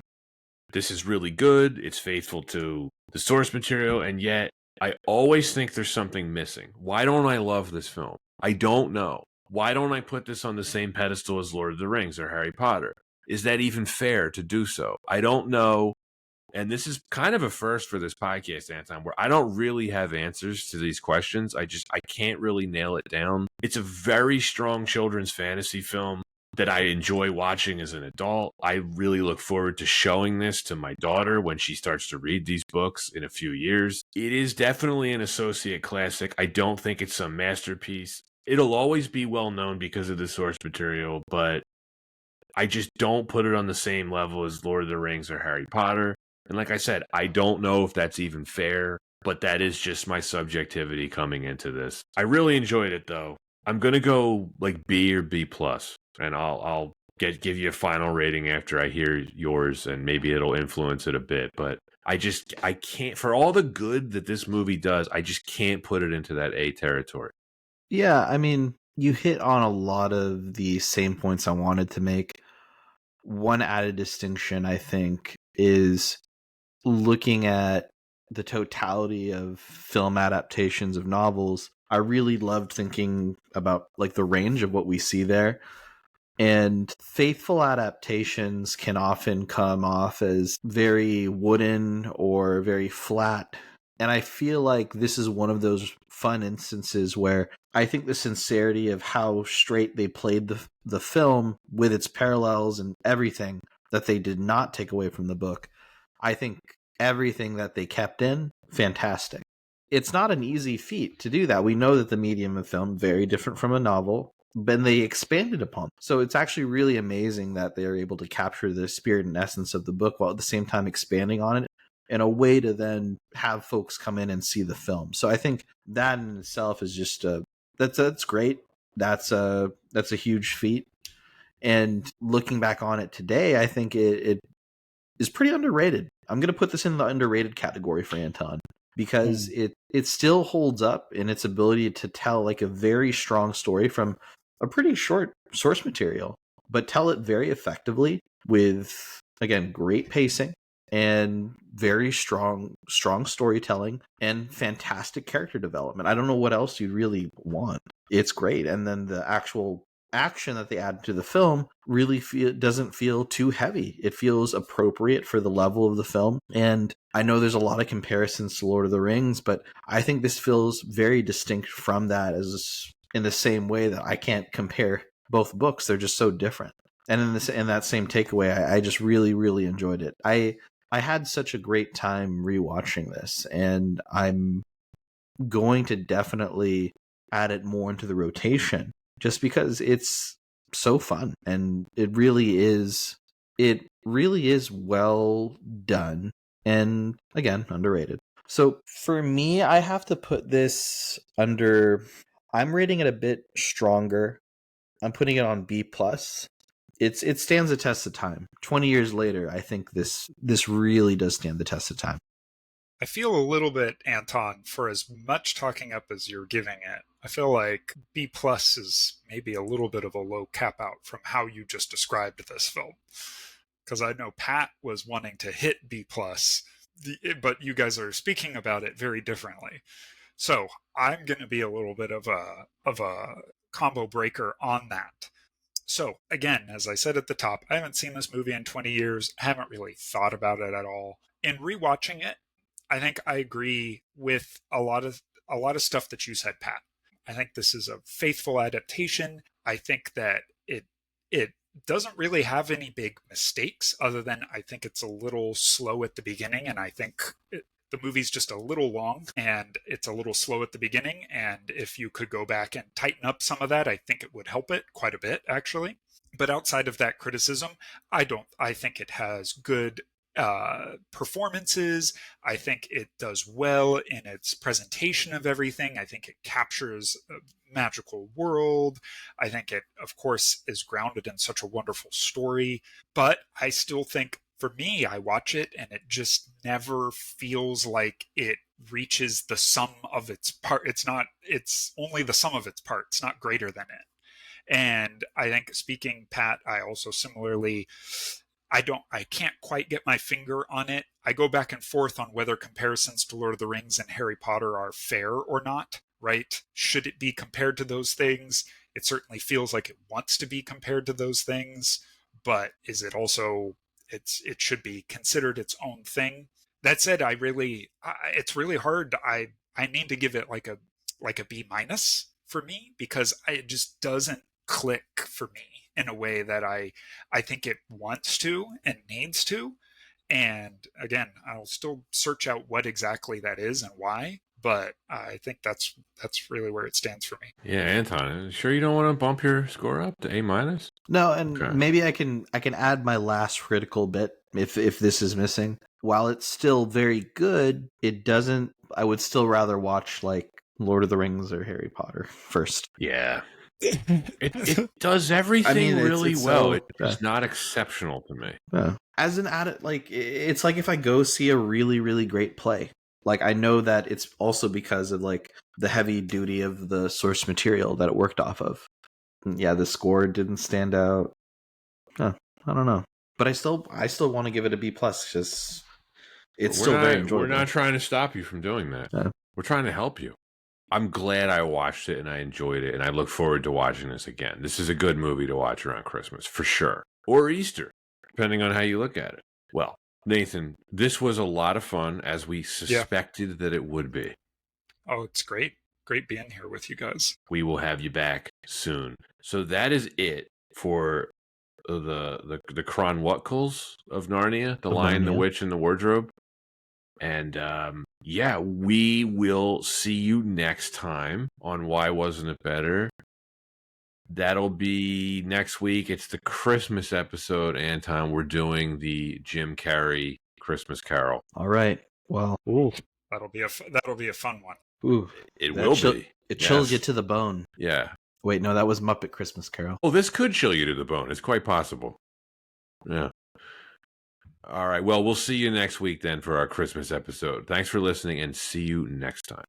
This is really good. It's faithful to the source material, and yet I always think there's something missing. Why don't I love this film? I don't know. Why don't I put this on the same pedestal as Lord of the Rings or Harry Potter? Is that even fair to do so? I don't know. And this is kind of a first for this podcast, Anton, where I don't really have answers to these questions. I can't really nail it down. It's a very strong children's fantasy film that I enjoy watching as an adult. I really look forward to showing this to my daughter when she starts to read these books in a few years. It is definitely an associate classic. I don't think it's some masterpiece. It'll always be well known because of the source material, but I just don't put it on the same level as Lord of the Rings or Harry Potter. And like I said, I don't know if that's even fair, but that is just my subjectivity coming into this. I really enjoyed it, though. I'm going to go like B or B+. and I'll give you a final rating after I hear yours, and maybe it'll influence it a bit. But I can't, for all the good that this movie does, I just can't put it into that A territory. Yeah, I mean, you hit on a lot of the same points I wanted to make. One added distinction, I think, is looking at the totality of film adaptations of novels. I really loved thinking about like the range of what we see there. And faithful adaptations can often come off as very wooden or very flat. And I feel like this is one of those fun instances where I think the sincerity of how straight they played the film with its parallels and everything that they did not take away from the book. I think everything that they kept in, fantastic. It's not an easy feat to do that. We know that the medium of film very different from a novel, but they expanded upon. So it's actually really amazing that they're able to capture the spirit and essence of the book while at the same time expanding on it in a way to then have folks come in and see the film. So I think that in itself is just that's great. That's a huge feat. And looking back on it today, I think it is pretty underrated. I'm going to put this in the underrated category for Anton because it still holds up in its ability to tell like a very strong story from a pretty short source material, but tell it very effectively with, again, great pacing and very strong storytelling and fantastic character development. I don't know what else you really want. It's great. And then the actual action that they add to the film really doesn't feel too heavy. It feels appropriate for the level of the film. And I know there's a lot of comparisons to Lord of the Rings, but I think this feels very distinct from that, as in the same way that I can't compare both books. They're just so different. And in that same takeaway, I just really, really enjoyed it. I had such a great time rewatching this, and I'm going to definitely add it more into the rotation just because it's so fun and it really is well done and, again, underrated. So for me, I have to put this under, I'm rating it a bit stronger. I'm putting it on B plus. It stands the test of time. 20 years later, I think this really does stand the test of time. I feel a little bit, Anton, for as much talking up as you're giving it, I feel like B plus is maybe a little bit of a low cap out from how you just described this film. Because I know Pat was wanting to hit B plus, but you guys are speaking about it very differently. So I'm going to be a little bit of a combo breaker on that. So again, as I said at the top, I haven't seen this movie in 20 years, haven't really thought about it at all. In rewatching it, I think I agree with a lot of stuff that you said, Pat. I think this is a faithful adaptation. I think that it doesn't really have any big mistakes other than I think it's a little slow at the beginning, and I think the movie's just a little long and it's a little slow at the beginning, and if you could go back and tighten up some of that, I think it would help it quite a bit, actually. But outside of that criticism, I think it has good performances. I think it does well in its presentation of everything. I think it captures a magical world. I think it, of course, is grounded in such a wonderful story. But I still think, for me, I watch it and it just never feels like it reaches the sum of its part. It's only the sum of its parts, not greater than it. And I think, speaking, Pat, I also similarly, I can't quite get my finger on it. I go back and forth on whether comparisons to Lord of the Rings and Harry Potter are fair or not, right? Should it be compared to those things? It certainly feels like it wants to be compared to those things, but is it also, it should be considered its own thing. That said, it's really hard. I need to give it like a B minus for me, because it just doesn't click for me in a way that I think it wants to and needs to. And again, I'll still search out what exactly that is and why, but I think that's really where it stands for me. Yeah, Anton, sure you don't want to bump your score up to A minus? No, and Okay. maybe I can add my last critical bit if this is missing. While it's still very good, it doesn't. I would still rather watch like Lord of the Rings or Harry Potter first. Yeah. It does everything really it's well. so- It's just not exceptional to me. Yeah. As an addict, like it's like if I go see a really, really great play, like I know that it's also because of like the heavy duty of the source material that it worked off of. And yeah, the score didn't stand out. Huh, I don't know, but I still want to give it a B plus. Just it's still very enjoyable. We're not trying to stop you from doing that. Yeah. We're trying to help you. I'm glad I watched it and I enjoyed it, and I look forward to watching this again. This is a good movie to watch around Christmas, for sure. Or Easter, depending on how you look at it. Well, Nathan, this was a lot of fun, as we suspected that it would be. Oh, it's great. Great being here with you guys. We will have you back soon. So that is it for the Chronicles of Narnia, The Lion, the Witch, and the Wardrobe. And yeah, we will see you next time on Why Wasn't It Better? That'll be next week. It's the Christmas episode, Anton. We're doing the Jim Carrey Christmas Carol. All right. Well, That'll be a fun one. ooh, It will be. It chills you to the bone. Yeah. Wait, no, that was Muppet Christmas Carol. Oh, this could chill you to the bone. It's quite possible. Yeah. All right. Well, we'll see you next week then for our Christmas episode. Thanks for listening, and see you next time.